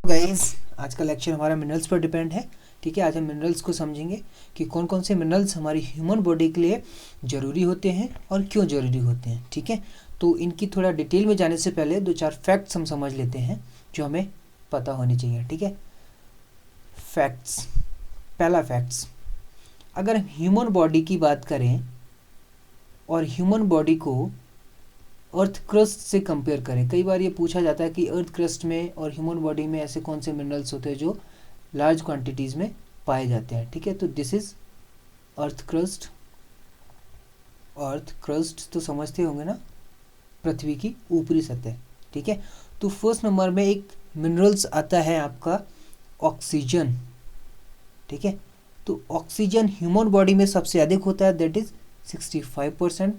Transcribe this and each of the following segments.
Guys, आज का lecture हमारा मिनरल्स पर डिपेंड है। ठीक है, आज हम मिनरल्स को समझेंगे कि कौन कौन से मिनरल्स हमारी ह्यूमन बॉडी के लिए ज़रूरी होते हैं और क्यों ज़रूरी होते हैं। ठीक है, तो इनकी थोड़ा डिटेल में जाने से पहले दो चार फैक्ट्स हम समझ लेते हैं जो हमें पता होने चाहिए। ठीक है, फैक्ट्स। पहला फैक्ट्स, अगर हम ह्यूमन बॉडी की बात करें और ह्यूमन बॉडी को अर्थ क्रस्ट से कंपेयर करें, कई बार ये पूछा जाता है कि अर्थ क्रस्ट में और ह्यूमन बॉडी में ऐसे कौन से मिनरल्स होते हैं जो लार्ज क्वांटिटीज़ में पाए जाते हैं। ठीक है, तो this is earth crust. Earth crust तो समझते होंगे ना, पृथ्वी की ऊपरी सतह। ठीक है, तो फर्स्ट नंबर में एक मिनरल्स आता है आपका ऑक्सीजन। ठीक है, तो ऑक्सीजन ह्यूमन बॉडी में सबसे अधिक होता है, दैट इज 65%।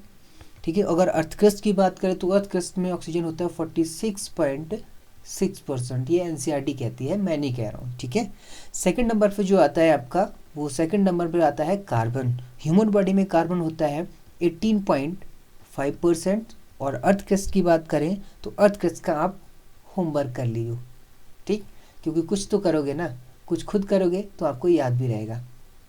ठीक है, अगर अर्थ क्रस्ट की बात करें तो अर्थ क्रस्ट में ऑक्सीजन होता है 46.6%। ये एनसीईआरटी कहती है, मैं नहीं कह रहा हूँ। ठीक है, सेकंड नंबर पे जो आता है आपका, वो सेकंड नंबर पे आता है कार्बन। ह्यूमन बॉडी में कार्बन होता है 18.5%। और अर्थ क्रस्ट की बात करें तो अर्थ क्रस्ट का आप होमवर्क कर लीजिए। ठीक, क्योंकि कुछ तो करोगे ना, कुछ खुद करोगे तो आपको याद भी रहेगा।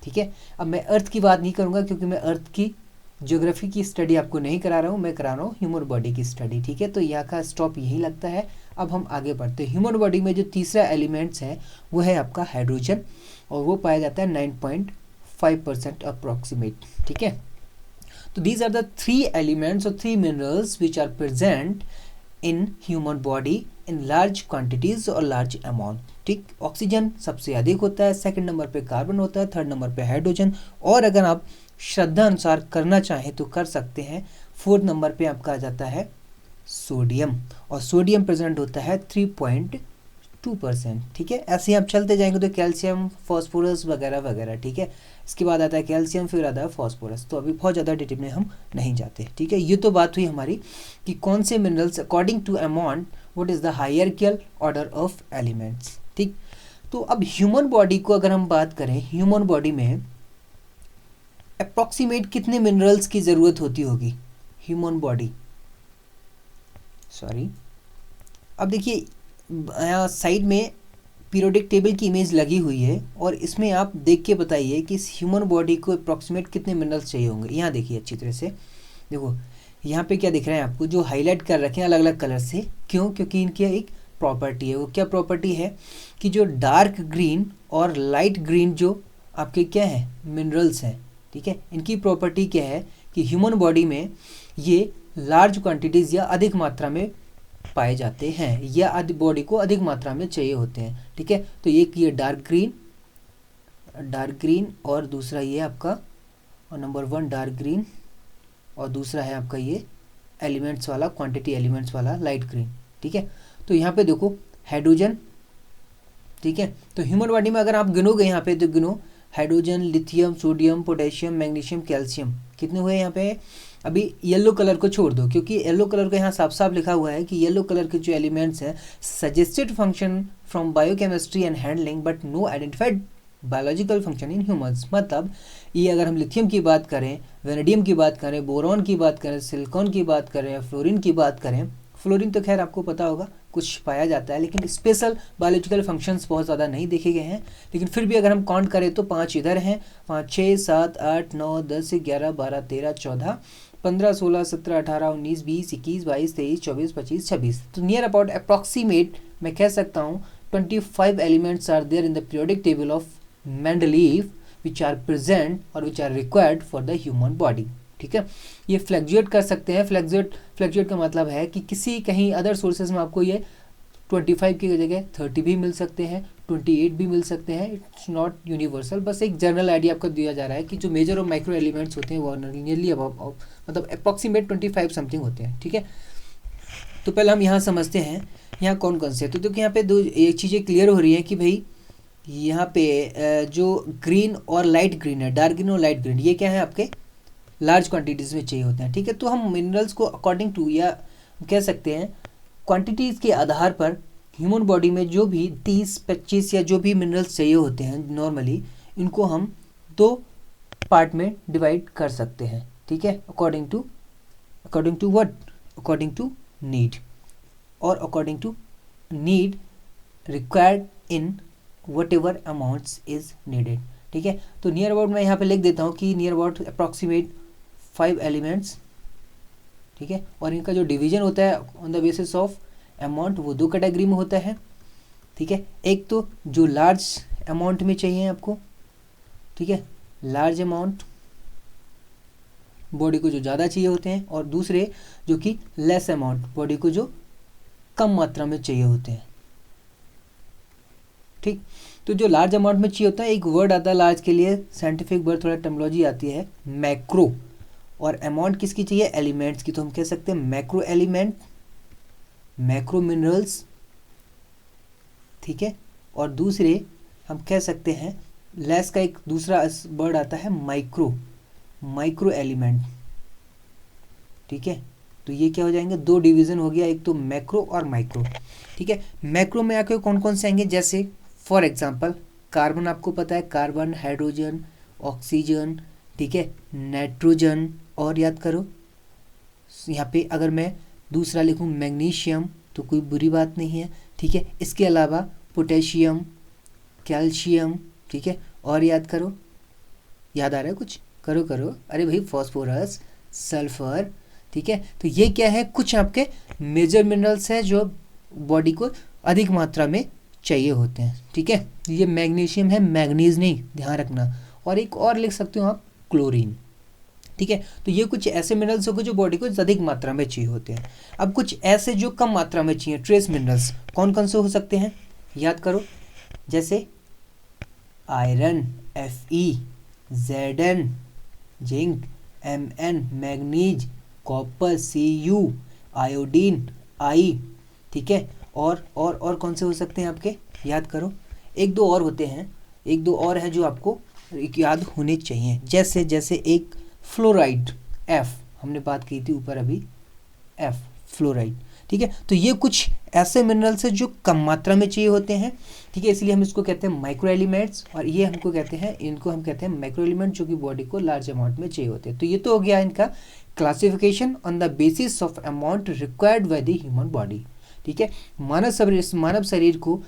ठीक है, अब मैं अर्थ की बात नहीं करूँगा क्योंकि मैं अर्थ की ज्योग्राफी की स्टडी आपको नहीं करा रहा हूँ, मैं करा रहा हूँ ह्यूमन बॉडी की स्टडी। ठीक है, तो यहाँ का स्टॉप यही लगता है। अब हम आगे बढ़ते हैं। ह्यूमन बॉडी में जो तीसरा एलिमेंट्स है वो है आपका हाइड्रोजन, और वो पाया जाता है 9.5% अप्रॉक्सीमेट। ठीक है, तो these are the three elements और three minerals which are present in human body in large quantities और लार्ज अमाउंट। ठीक, ऑक्सीजन सबसे अधिक होता है, सेकंड नंबर पे कार्बन होता है, थर्ड नंबर पे हाइड्रोजन, और अगर आप श्रद्धा अनुसार करना चाहें तो कर सकते हैं, फोर्थ नंबर पे आपका आ जाता है सोडियम, और सोडियम प्रेजेंट होता है 3.2%। ठीक है, ऐसे ही आप चलते जाएंगे तो कैल्शियम, फॉस्फोरस वगैरह वगैरह। ठीक है, इसके बाद आता है कैल्शियम, फिर आता है फॉस्फोरस। तो अभी बहुत ज़्यादा डिटेल में हम नहीं जाते। ठीक है, ये तो बात हुई हमारी कि कौन से minerals according to amount what is the hierarchical order of elements. ठीक, तो अब ह्यूमन बॉडी को अगर हम बात करें, ह्यूमन बॉडी में अप्रॉक्सीमेट कितने मिनरल्स की ज़रूरत होती होगी ह्यूमन बॉडी, सॉरी। अब देखिए यहाँ साइड में पीरियोडिक टेबल की इमेज लगी हुई है, और इसमें आप देख के बताइए कि इस ह्यूमन बॉडी को अप्रॉक्सीमेट कितने मिनरल्स चाहिए होंगे। यहाँ देखिए अच्छी तरह से, देखो यहाँ पे क्या दिख रहा है आपको, जो हाईलाइट कर रखे हैं अलग अलग कलर से। क्यों? क्योंकि इनकी एक प्रॉपर्टी है। वो क्या प्रॉपर्टी है कि जो डार्क ग्रीन और लाइट ग्रीन जो आपके क्या है मिनरल्स हैं, ठीक है, इनकी प्रॉपर्टी क्या है कि ह्यूमन बॉडी में ये लार्ज क्वांटिटीज़ या अधिक मात्रा में पाए जाते हैं, या बॉडी को अधिक मात्रा में चाहिए होते हैं। ठीक है, तो एक ये डार्क ग्रीन और दूसरा ये आपका, और नंबर 1 डार्क ग्रीन, और दूसरा है आपका ये एलिमेंट्स वाला, क्वांटिटी एलिमेंट्स वाला लाइट ग्रीन। ठीक है, तो यहाँ पे देखो हाइड्रोजन। ठीक है, तो ह्यूमन बॉडी में अगर आप गिनोगे यहाँ पे तो गिनो, hydrogen, lithium, sodium, potassium, magnesium, calcium, कितने हुए यहाँ पे। अभी येलो कलर को छोड़ दो क्योंकि येलो कलर को यहाँ साफ साफ लिखा हुआ है कि येलो कलर के जो एलिमेंट्स हैं suggested function from biochemistry and handling but no identified biological function in humans. मतलब ये अगर हम लिथियम की बात करें, वेनेडियम की बात करें, बोरॉन की बात करें, सिलिकॉन की बात करें, फ्लोरीन की बात करें, फ्लोरीन तो खैर आपको पता होगा कुछ पाया जाता है, लेकिन स्पेशल बायोलॉजिकल फंक्शंस बहुत ज़्यादा नहीं देखे गए हैं। लेकिन फिर भी अगर हम काउंट करें तो 5 इधर हैं, 5, 6, 7, 8, 9, 10, 11, 12, 13, 14, 15, 16, 17, 18, 19, 20, 21, 22, 23, 24, 25, 26। तो नियर अबाउट अप्रॉक्सीमेट मैं कह सकता हूँ 25 elements are there in the periodic table of Mendeleev which are present और which are required for the human body. ठीक है, ये फ्लैक्चुएट कर सकते हैं। फ्लैक्चुएट का मतलब है कि किसी कहीं अदर सोर्सेज में आपको ये 25 की जगह 30 भी मिल सकते हैं, 28 भी मिल सकते हैं। इट्स नॉट यूनिवर्सल, बस एक जनरल आइडिया आपको दिया जा रहा है कि जो मेजर और माइक्रो एलिमेंट्स होते हैं वो नियरली मतलब अप्रॉक्सीमेट 25 समथिंग होते हैं। ठीक है, तो पहले हम यहाँ समझते हैं यहाँ कौन कौन से। तो देखिए यहाँ पे दो एक चीज़ें क्लियर हो रही है कि भाई यहाँ पे जो ग्रीन और लाइट ग्रीन है, डार्क ग्रीन और लाइट ग्रीन, ये क्या है आपके लार्ज क्वांटिटीज़ में चाहिए होते हैं। ठीक है, तो हम मिनरल्स को अकॉर्डिंग टू, या कह सकते हैं क्वांटिटीज़ के आधार पर ह्यूमन बॉडी में जो भी 30-25 या जो भी मिनरल्स चाहिए होते हैं नॉर्मली, इनको हम 2 पार्ट में डिवाइड कर सकते हैं। ठीक है, according to what, according to need. और according to need required in whatever amounts is needed. ठीक है, तो नियर अबाउट मैं यहाँ पे लिख देता हूँ कि नियर अबाउट अप्रॉक्सीमेट 5 एलिमेंट्स। ठीक है, और इनका जो डिवीजन होता है on the basis of amount वो 2 कैटेगरी में होता है। ठीक है, एक तो जो लार्ज अमाउंट में चाहिए आपको, ठीक है, लार्ज अमाउंट बॉडी को जो ज़्यादा चाहिए होते हैं, और दूसरे जो कि लेस अमाउंट बॉडी को जो कम मात्रा में चाहिए होते हैं। ठीक, तो जो लार्ज अमाउंट में चाहिए होता है, एक वर्ड आता है लार्ज के लिए, साइंटिफिक वर्ड थोड़ा टर्मिनोलॉजी आती है मैक्रो, और अमाउंट किसकी चाहिए, एलिमेंट्स की, तो हम कह सकते हैं मैक्रो एलिमेंट, मैक्रो मिनरल्स। ठीक है, और दूसरे हम कह सकते हैं लेस का एक दूसरा वर्ड आता है माइक्रो, माइक्रो एलिमेंट। ठीक है, तो ये क्या हो जाएंगे, 2 डिवीजन हो गया, एक तो मैक्रो और माइक्रो। ठीक है, मैक्रो में आके कौन कौन से आएंगे, जैसे फॉर एग्जांपल कार्बन, आपको पता है कार्बन, हाइड्रोजन, ऑक्सीजन, ठीक है, नाइट्रोजन, और याद करो यहाँ पे अगर मैं दूसरा लिखूँ मैग्नीशियम तो कोई बुरी बात नहीं है। ठीक है, इसके अलावा पोटेशियम, कैल्शियम, ठीक है, और याद करो, याद आ रहा है कुछ, करो करो, अरे भाई फॉस्फोरस, सल्फर। ठीक है, तो ये क्या है, कुछ आपके मेजर मिनरल्स हैं जो बॉडी को अधिक मात्रा में चाहिए होते हैं। ठीक है, ये मैग्नीशियम है, मैग्नीज नहीं, ध्यान रखना। और एक और लिख सकते हो आप क्लोरीन। ठीक है, तो ये कुछ ऐसे मिनरल्स हो गए जो बॉडी को अधिक मात्रा में चाहिए होते हैं। अब कुछ ऐसे जो कम मात्रा में चाहिए, ट्रेस मिनरल्स, कौन कौन से हो सकते हैं, याद करो, जैसे iron Fe, Zn, zinc Mn, manganese, copper Cu, iodine I। ठीक है, और कौन से हो सकते हैं आपके, याद करो, एक दो और होते हैं, एक दो और हैं जो आपको याद होने चाहिए, जैसे एक फ्लोराइड, F, हमने बात की थी ऊपर अभी, F फ्लोराइड। ठीक है, तो ये कुछ ऐसे मिनरल्स हैं जो कम मात्रा में चाहिए होते हैं। ठीक है, इसलिए हम इसको कहते हैं माइक्रो एलिमेंट्स, और ये हमको कहते हैं, इनको हम कहते हैं मैक्रो एलिमेंट, जो कि बॉडी को लार्ज अमाउंट में चाहिए होते हैं। तो ये तो हो गया इनका classification on the basis of amount required by the human body. ठीक है, मानव शरीर को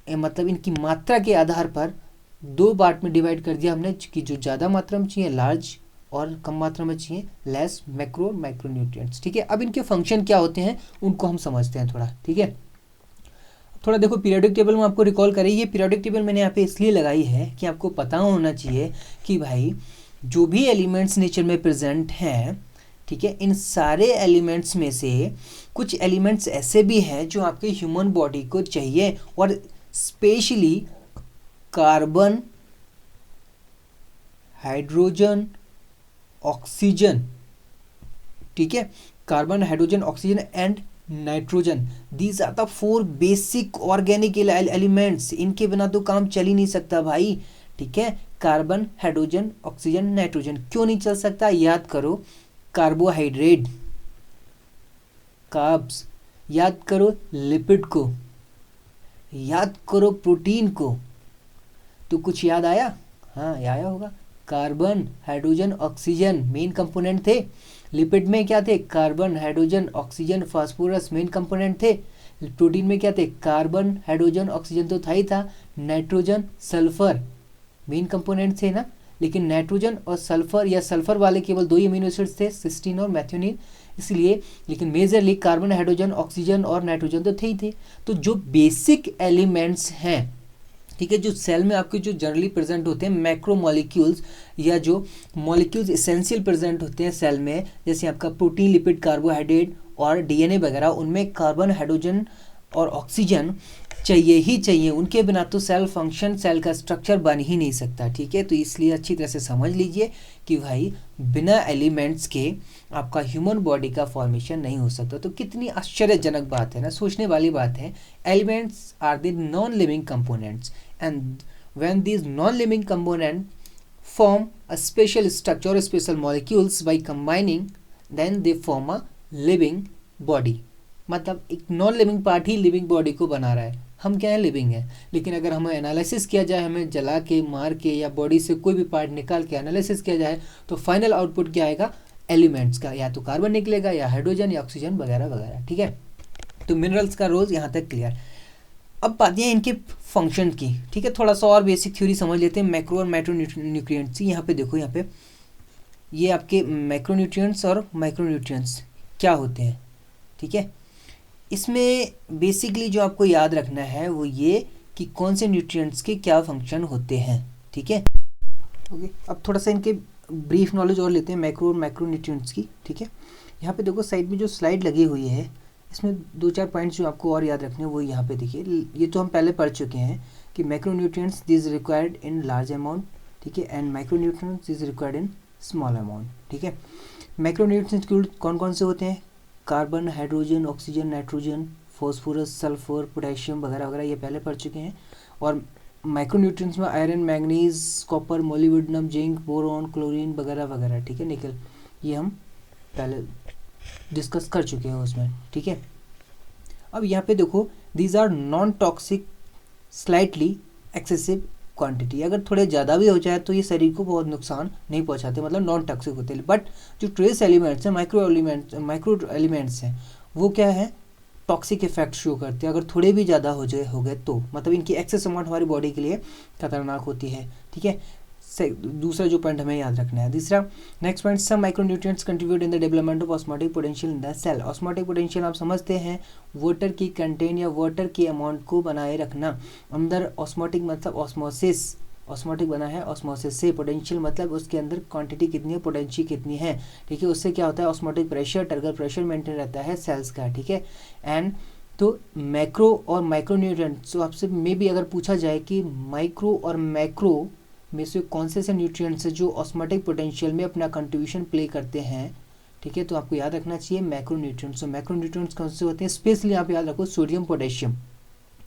मतलब इनकी मात्रा के आधार पर 2 पार्ट में डिवाइड कर दिया हमने, कि जो ज़्यादा मात्रा में चाहिए लार्ज, और कम मात्रा में चाहिए लेस, मैक्रो, माइक्रोन्यूट्रिएंट्स। ठीक है, अब इनके फंक्शन क्या होते हैं उनको हम समझते हैं थोड़ा। ठीक है, थोड़ा देखो पीरियोडिक टेबल में आपको रिकॉल करें, ये पीरियोडिक टेबल मैंने यहाँ पे इसलिए लगाई है कि आपको पता होना चाहिए कि भाई जो भी एलिमेंट्स नेचर में प्रेजेंट हैं, ठीक है, इन सारे एलिमेंट्स में से कुछ एलिमेंट्स ऐसे भी हैं जो आपके ह्यूमन बॉडी को चाहिए, और स्पेशली कार्बन, हाइड्रोजन, ऑक्सीजन। ठीक है, carbon, hydrogen, oxygen and nitrogen, these are the 4 basic organic elements. इनके बिना तो काम चल ही नहीं सकता भाई। ठीक है, कार्बन, हाइड्रोजन, ऑक्सीजन, नाइट्रोजन, क्यों नहीं चल सकता, याद करो, कार्बोहाइड्रेट, कार्ब्स, याद करो लिपिड को, याद करो प्रोटीन को, तो कुछ याद आया, हाँ आया होगा। Carbon, hydrogen, oxygen main component थे, लिपिड में क्या थे, carbon, hydrogen, oxygen, phosphorus main component थे, प्रोटीन में क्या थे, कार्बन, हाइड्रोजन, ऑक्सीजन तो था ही था, नाइट्रोजन, सल्फर मेन कंपोनेंट थे ना, लेकिन नाइट्रोजन और सल्फर या सल्फर वाले केवल 2 ही अमीनो एसिड्स थे, सिस्टीन और मैथ्योनिन, इसलिए, लेकिन मेजरली कार्बन, हाइड्रोजन, ऑक्सीजन और नाइट्रोजन तो थे ही थे। तो जो बेसिक एलिमेंट्स हैं, ठीक है, जो सेल में आपके जो जनरली प्रेजेंट होते हैं मैक्रो मॉलिक्यूल्स, या जो मॉलिक्यूल्स एसेंशियल प्रेजेंट होते हैं सेल में, जैसे आपका प्रोटीन, लिपिड, कार्बोहाइड्रेट और डीएनए वगैरह, उनमें कार्बन, हाइड्रोजन और ऑक्सीजन चाहिए ही चाहिए, उनके बिना तो सेल फंक्शन, सेल का स्ट्रक्चर बन ही नहीं सकता। ठीक है, तो इसलिए अच्छी तरह से समझ लीजिए कि भाई बिना एलिमेंट्स के आपका ह्यूमन बॉडी का फॉर्मेशन नहीं हो सकता। तो कितनी आश्चर्यजनक बात है ना, सोचने वाली बात है। Elements are the non living components, and when these non living component form a special structure or special molecules by combining, then they form a living body। मतलब एक नॉन लिविंग पार्ट ही लिविंग बॉडी को बना रहा है। हम क्या है, living है, लेकिन अगर हमें एनालिसिस किया जाए, हमें जला के, मार के, या बॉडी से कोई भी पार्ट निकाल के एनालिसिस किया जाए, तो फाइनल आउटपुट क्या आएगा, एलिमेंट्स का, या तो कार्बन निकलेगा, या हाइड्रोजन, या ऑक्सीजन वगैरह वगैरह। ठीक है, तो मिनरल्स का रोल यहाँ तक क्लियर। अब बात है इनके फंक्शन की, ठीक है। थोड़ा सा और बेसिक थ्योरी समझ लेते हैं मैक्रो और माइक्रो न्यूट्रिएंट्स। यहाँ पे देखो, यहाँ पे ये आपके मैक्रोन्यूट्रिएंट्स और माइक्रोन्यूट्रिएंट्स क्या होते हैं, ठीक है। इसमें बेसिकली जो आपको याद रखना है वो ये कि कौन से न्यूट्रिएंट्स के क्या फंक्शन होते हैं, ठीक है। ओके, अब थोड़ा सा इनके ब्रीफ नॉलेज और लेते हैं मैक्रो और माइक्रोन्यूट्रिएंट्स की, ठीक है। यहाँ पे देखो साइड में जो स्लाइड लगी हुई है, इसमें 2-4 पॉइंट्स जो आपको और याद रखने हैं वो यहाँ पे देखिए। ये तो हम पहले पढ़ चुके हैं कि macronutrients this required in large amount, ठीक है, and micronutrients this required in small amount, ठीक है। मैक्रोन्यूट्रिएंट्स इंक्लूड कौन कौन से होते हैं? Carbon, hydrogen, oxygen, nitrogen, phosphorus, sulphur, potassium वगैरह वगैरह, ये पहले पढ़ चुके हैं। और माइक्रोन्यूट्रिएंट्स में iron, manganese, copper, molybdenum, zinc, boron, chlorine वगैरह वगैरह, ठीक है, निकल, ये हम पहले डिस्कस कर चुके हैं उसमें, ठीक है। अब यहाँ पे देखो, these are non toxic slightly excessive quantity. अगर थोड़े ज़्यादा भी हो जाए तो ये शरीर को बहुत नुकसान नहीं पहुँचाते, मतलब नॉन टॉक्सिक होते हैं। बट जो ट्रेस एलिमेंट्स हैं, माइक्रो एलिमेंट्स हैं, वो क्या है, टॉक्सिक इफेक्ट शो करते हैं। अगर थोड़े भी ज़्यादा हो गए तो मतलब इनकी एक्सेस अमाउंट हमारी बॉडी के लिए खतरनाक होती है, ठीक है। दूसरा जो पॉइंट हमें याद रखना है। तीसरा next point, some micronutrients contribute in the development of osmotic potential in the cell. Osmotic potential आप समझते हैं, वाटर की कंटेंट या वाटर के अमाउंट को बनाए रखना अंदर। ऑस्मोटिक मतलब ऑस्मोसिस, ऑस्मोटिक बना है ऑस्मोसिस से। पोटेंशियल मतलब उसके अंदर क्वांटिटी कितनी है, पोटेंशियल कितनी है, ठीक है। उससे क्या होता है, ऑस्मोटिक प्रेशर, टर्गल प्रेशर मेंटेन रहता है सेल्स का, ठीक है। एंड तो मैक्रो और माइक्रोन्यूट्रिएंट्स, तो आपसे मे भी अगर पूछा जाए कि माइक्रो और मैक्रो में से कौन से ऐसे न्यूट्रिएंट्स हैं जो ऑस्मोटिक पोटेंशियल में अपना कंट्रीब्यूशन प्ले करते हैं, ठीक है, तो आपको याद रखना चाहिए मैक्रो न्यूट्रिएंट्स। तो मैक्रो न्यूट्रिएंट्स कौन से होते हैं, स्पेशली आप याद रखो सोडियम, पोटेशियम,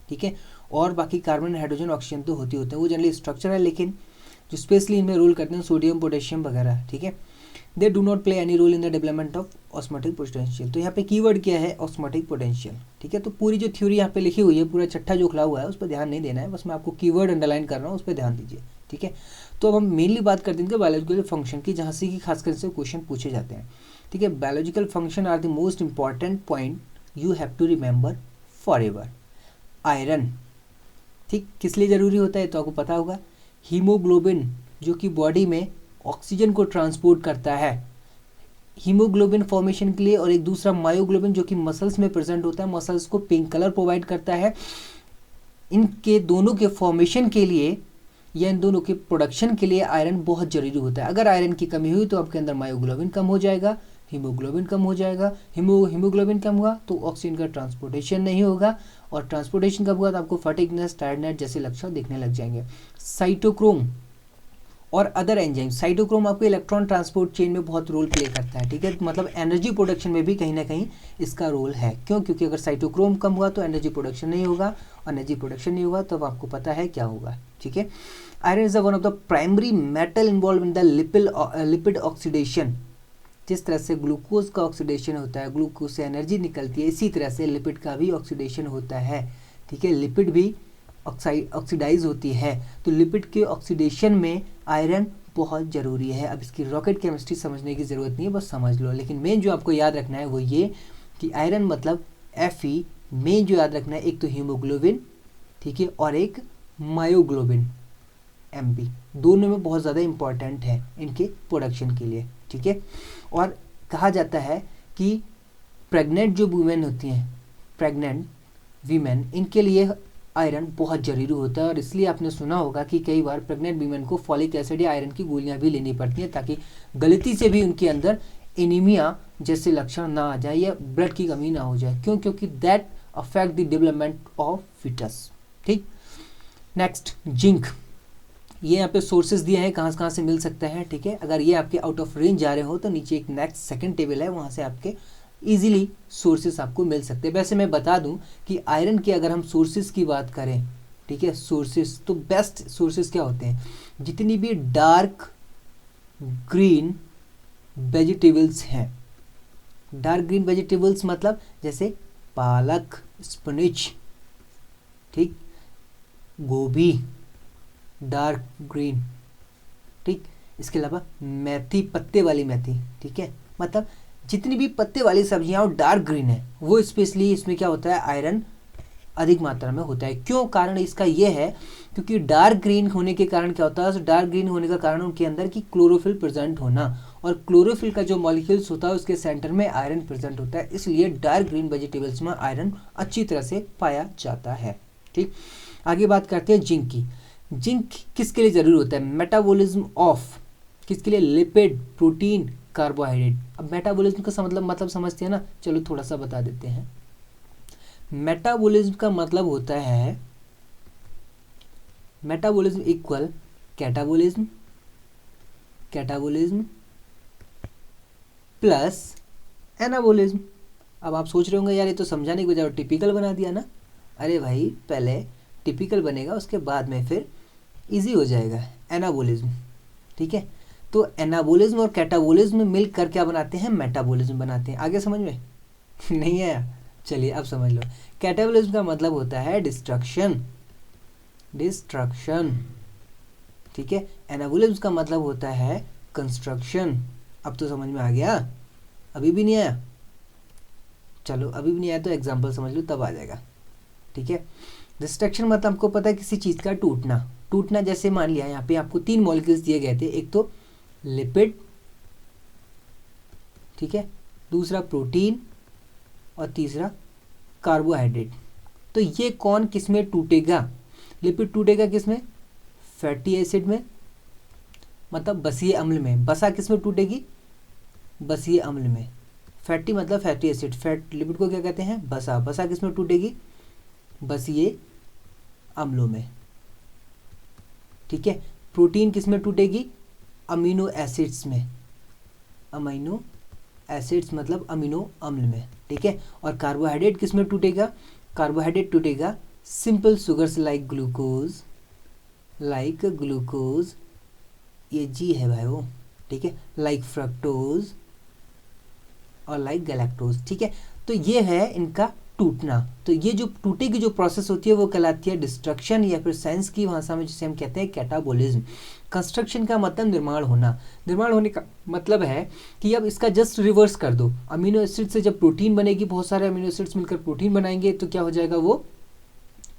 ठीक है। और बाकी कार्बन, हाइड्रोजन, ऑक्सीजन तो होते हैं, वो जनरली स्ट्रक्चर है, लेकिन जो स्पेशली इनमें रोल करते हैं सोडियम, पोटेशियम वगैरह, ठीक है। They do not play any role in the development of osmotic potential. तो यहाँ पे कीवर्ड क्या है, ऑस्मोटिक पोटेंशियल, ठीक है। तो पूरी जो थ्योरी यहाँ पे लिखी हुई है, पूरा चट्टा जो खुला हुआ है उस पर ध्यान नहीं देना है, बस मैं आपको कीवर्ड अंडरलाइन कर रहा हूँ, उस पर ध्यान दीजिए, ठीक है। तो अब हम मेनली बात करते हैं बायोलॉजिकल फंक्शन की, जहाँ से कि खासकर से क्वेश्चन पूछे जाते हैं, ठीक है। Biological function are the most important point you have to remember forever. Iron, ठीक, किस लिए ज़रूरी होता है तो आपको पता होगा। हीमोग्लोबिन जो कि बॉडी में ऑक्सीजन को ट्रांसपोर्ट करता है हीमोग्लोबिन फॉर्मेशन के लिए, और एक दूसरा मायोग्लोबिन जो कि मसल्स में प्रेजेंट होता है, मसल्स को पिंक कलर प्रोवाइड करता है। इनके दोनों के फॉर्मेशन के लिए या इन दोनों के प्रोडक्शन के लिए आयरन बहुत जरूरी होता है। अगर आयरन की कमी हुई तो आपके अंदर मायोग्लोबिन कम हो जाएगा, हीमोग्लोबिन कम हो जाएगा। हीमोग्लोबिन कम हुआ तो ऑक्सीजन का ट्रांसपोर्टेशन नहीं होगा, और ट्रांसपोर्टेशन कम हुआ तो आपको फटीगनेस, टायर्डनेस जैसे लक्षण दिखने लग जाएंगे। साइटोक्रोम और अदर एंजाइम, साइटोक्रोम आपको इलेक्ट्रॉन ट्रांसपोर्ट चेन में बहुत रोल प्ले करता है, ठीक है। मतलब एनर्जी प्रोडक्शन में भी कहीं ना कहीं इसका रोल है। क्यों? क्योंकि अगर साइटोक्रोम कम हुआ तो एनर्जी प्रोडक्शन नहीं होगा, एनर्जी प्रोडक्शन नहीं होगा तो आपको पता है क्या होगा, ठीक है। Iron is one of the primary metal involve in the lipid oxidation. जिस तरह से ग्लूकोज का ऑक्सीडेशन होता है, ग्लूकोज से एनर्जी निकलती है, इसी तरह से लिपिड का भी ऑक्सीडेशन होता है, ठीक है। लिपिड भी ऑक्सीडाइज होती है, तो लिपिड के ऑक्सीडेशन में आयरन बहुत ज़रूरी है। अब इसकी रॉकेट केमिस्ट्री समझने की ज़रूरत नहीं है, बस समझ लो। लेकिन मेन जो आपको याद रखना है वो ये कि आयरन मतलब Fe, मेन जो याद रखना है एक तो हीमोग्लोबिन, ठीक है, और एक मायोग्लोबिन Mb, दोनों में बहुत ज़्यादा इंपॉर्टेंट है इनके प्रोडक्शन के लिए, ठीक है। और कहा जाता है कि प्रेग्नेंट जो वुमेन होती हैं, प्रेग्नेंट वीमेन, इनके लिए आयरन बहुत ज़रूरी होता है। और इसलिए आपने सुना होगा कि कई बार प्रेग्नेंट वीमेन को फॉलिक एसिड या आयरन की गोलियां भी लेनी पड़ती हैं, ताकि गलती से भी उनके अंदर एनीमिया जैसे लक्षण ना आ जाए या ब्लड की कमी ना हो जाए। क्यों? क्योंकि that affect the development of foetus, ठीक। नेक्स्ट, जिंक, ये यहाँ पे सोर्सेज दिए हैं कहाँ से मिल सकता है, ठीक है। अगर ये आपके आउट ऑफ रेंज जा रहे हो तो नीचे एक नेक्स्ट सेकंड टेबल है, वहाँ से आपके इजीली सोर्सेस आपको मिल सकते हैं। वैसे मैं बता दूं कि आयरन के अगर हम सोर्सेस की बात करें, ठीक है, सोर्सेस, तो बेस्ट सोर्सेस क्या होते हैं, जितनी भी डार्क ग्रीन वेजिटेबल्स हैं। डार्क ग्रीन वेजिटेबल्स मतलब जैसे पालक, स्पिनच, ठीक, गोभी, डार्क ग्रीन, ठीक। इसके अलावा मेथी, पत्ते वाली मेथी, ठीक है, मतलब जितनी भी पत्ते वाली सब्जियां और डार्क ग्रीन है वो स्पेशली इसमें क्या होता है, आयरन अधिक मात्रा में होता है। क्यों? कारण इसका ये है क्योंकि डार्क ग्रीन होने के कारण क्या होता है, तो डार्क ग्रीन होने का कारण उनके अंदर की क्लोरोफिल प्रेजेंट होना, और क्लोरोफिल का जो मॉलिक्यूल्स होता है उसके सेंटर में आयरन प्रेजेंट होता है, इसलिए डार्क ग्रीन वेजिटेबल्स में आयरन अच्छी तरह से पाया जाता है। ठीक, आगे बात करते हैं जिंक की। जिंक किसके लिए जरूरी होता है? मेटाबॉलिज्म ऑफ, किसके लिए? Lipid, protein, carbohydrate. अब मेटाबॉलिज्म का मतलब समझते हैं ना, चलो थोड़ा सा बता देते हैं। मेटाबॉलिज्म का मतलब होता है, metabolism equal catabolism, catabolism plus anabolism. अब आप सोच रहे होंगे यार ये तो समझाने की बजाय टिपिकल बना दिया ना। अरे भाई पहले टिपिकल बनेगा, उसके बाद में फिर इजी हो जाएगा एनाबॉलिज्म। ठीक है, तो एनाबॉलिज्म और कैटाबॉलिज्म मिलकर क्या बनाते हैं? मेटाबॉलिज्म बनाते हैं। आगे समझ में नहीं आया? चलिए अब समझ लो। कैटाबॉलिज्म का मतलब होता है डिस्ट्रक्शन, डिस्ट्रक्शन। ठीक है, एनाबॉलिज्म का मतलब होता है कंस्ट्रक्शन। अब तो समझ में आ गया? अभी भी नहीं आया? चलो अभी भी नहीं आया तो एग्जाम्पल समझ लो तब आ जाएगा। ठीक है, डिस्ट्रक्शन मतलब हमको पता है किसी चीज़ का टूटना। टूटना जैसे मान लिया यहाँ पे आपको 3 मॉलिक्यूल्स दिए गए थे, एक तो लिपिड, ठीक है, दूसरा प्रोटीन और तीसरा कार्बोहाइड्रेट। तो ये कौन किस में टूटेगा? लिपिड टूटेगा किस में? फैटी एसिड में, मतलब बसीय अम्ल में। बसा किस में टूटेगी? बसीय अम्ल में। फैटी मतलब फैटी एसिड, फैट लिपिड को क्या कहते हैं? बसा। बसा किस में टूटेगी? बसीय अम्लों में। ठीक है, प्रोटीन किस में टूटेगी? अमीनो एसिड्स में। अमीनो एसिड्स मतलब अमीनो अम्ल में। ठीक है, और कार्बोहाइड्रेट किस में टूटेगा? कार्बोहाइड्रेट टूटेगा simple sugars like glucose, like glucose, ये जी है भाई वो। ठीक है, लाइक फ्रक्टोज और लाइक गैलेक्टोज। ठीक है, तो ये है इनका टूटना। तो ये जो टूटे की जो प्रोसेस होती है वो कहलाती है डिस्ट्रक्शन, या फिर साइंस की भाषा में जिसे हम कहते हैं कैटाबॉलिज्म। कंस्ट्रक्शन का मतलब निर्माण होना। निर्माण होने का मतलब है कि अब इसका जस्ट रिवर्स कर दो। अमीनो एसिड से जब प्रोटीन बनेगी, बहुत सारे अमीनो एसिड्स मिलकर प्रोटीन बनाएंगे, तो क्या हो जाएगा? वो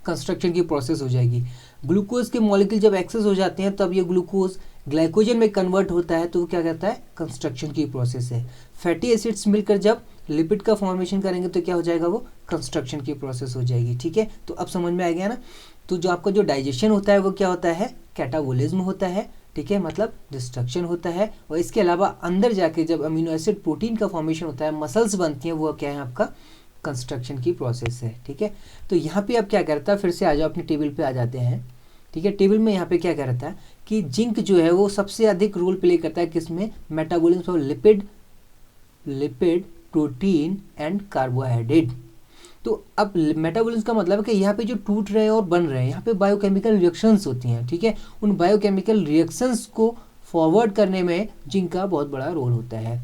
कंस्ट्रक्शन की प्रोसेस हो जाएगी। ग्लूकोज के मॉलिक्यूल जब एक्सेस हो जाते हैं तब ये ग्लूकोज ग्लाइकोजन में कन्वर्ट होता है, तो वो क्या कहता है? कंस्ट्रक्शन की प्रोसेस है। फैटी एसिड्स मिलकर जब लिपिड का फॉर्मेशन करेंगे तो क्या हो जाएगा? वो कंस्ट्रक्शन की प्रोसेस हो जाएगी। ठीक है, तो अब समझ में आ गया ना। तो जो आपका जो डाइजेशन होता है वो क्या होता है? कैटाबॉलिज्म होता है। ठीक है, मतलब डिस्ट्रक्शन होता है। और इसके अलावा अंदर जाके जब अमीनो एसिड प्रोटीन का फॉर्मेशन होता है, मसल्स बनती हैं, वो क्या है? आपका कंस्ट्रक्शन की प्रोसेस है। ठीक है, तो यहाँ पे अब क्या करता है? फिर से आ जाओ, अपनी टेबल पे आ जाते हैं। ठीक है, टेबल में यहाँ पे क्या करता है कि जिंक जो है वो सबसे अधिक रोल प्ले करता है किसमें? Metabolism of lipid, lipid, protein and carbohydrate. तो अब मेटाबॉलिज्म का मतलब है कि यहाँ पे जो टूट रहे हैं और बन रहे हैं, यहाँ पे बायोकेमिकल रिएक्शंस होती हैं। ठीक है, उन बायोकेमिकल रिएक्शंस को फॉरवर्ड करने में जिंक का बहुत बड़ा रोल होता है।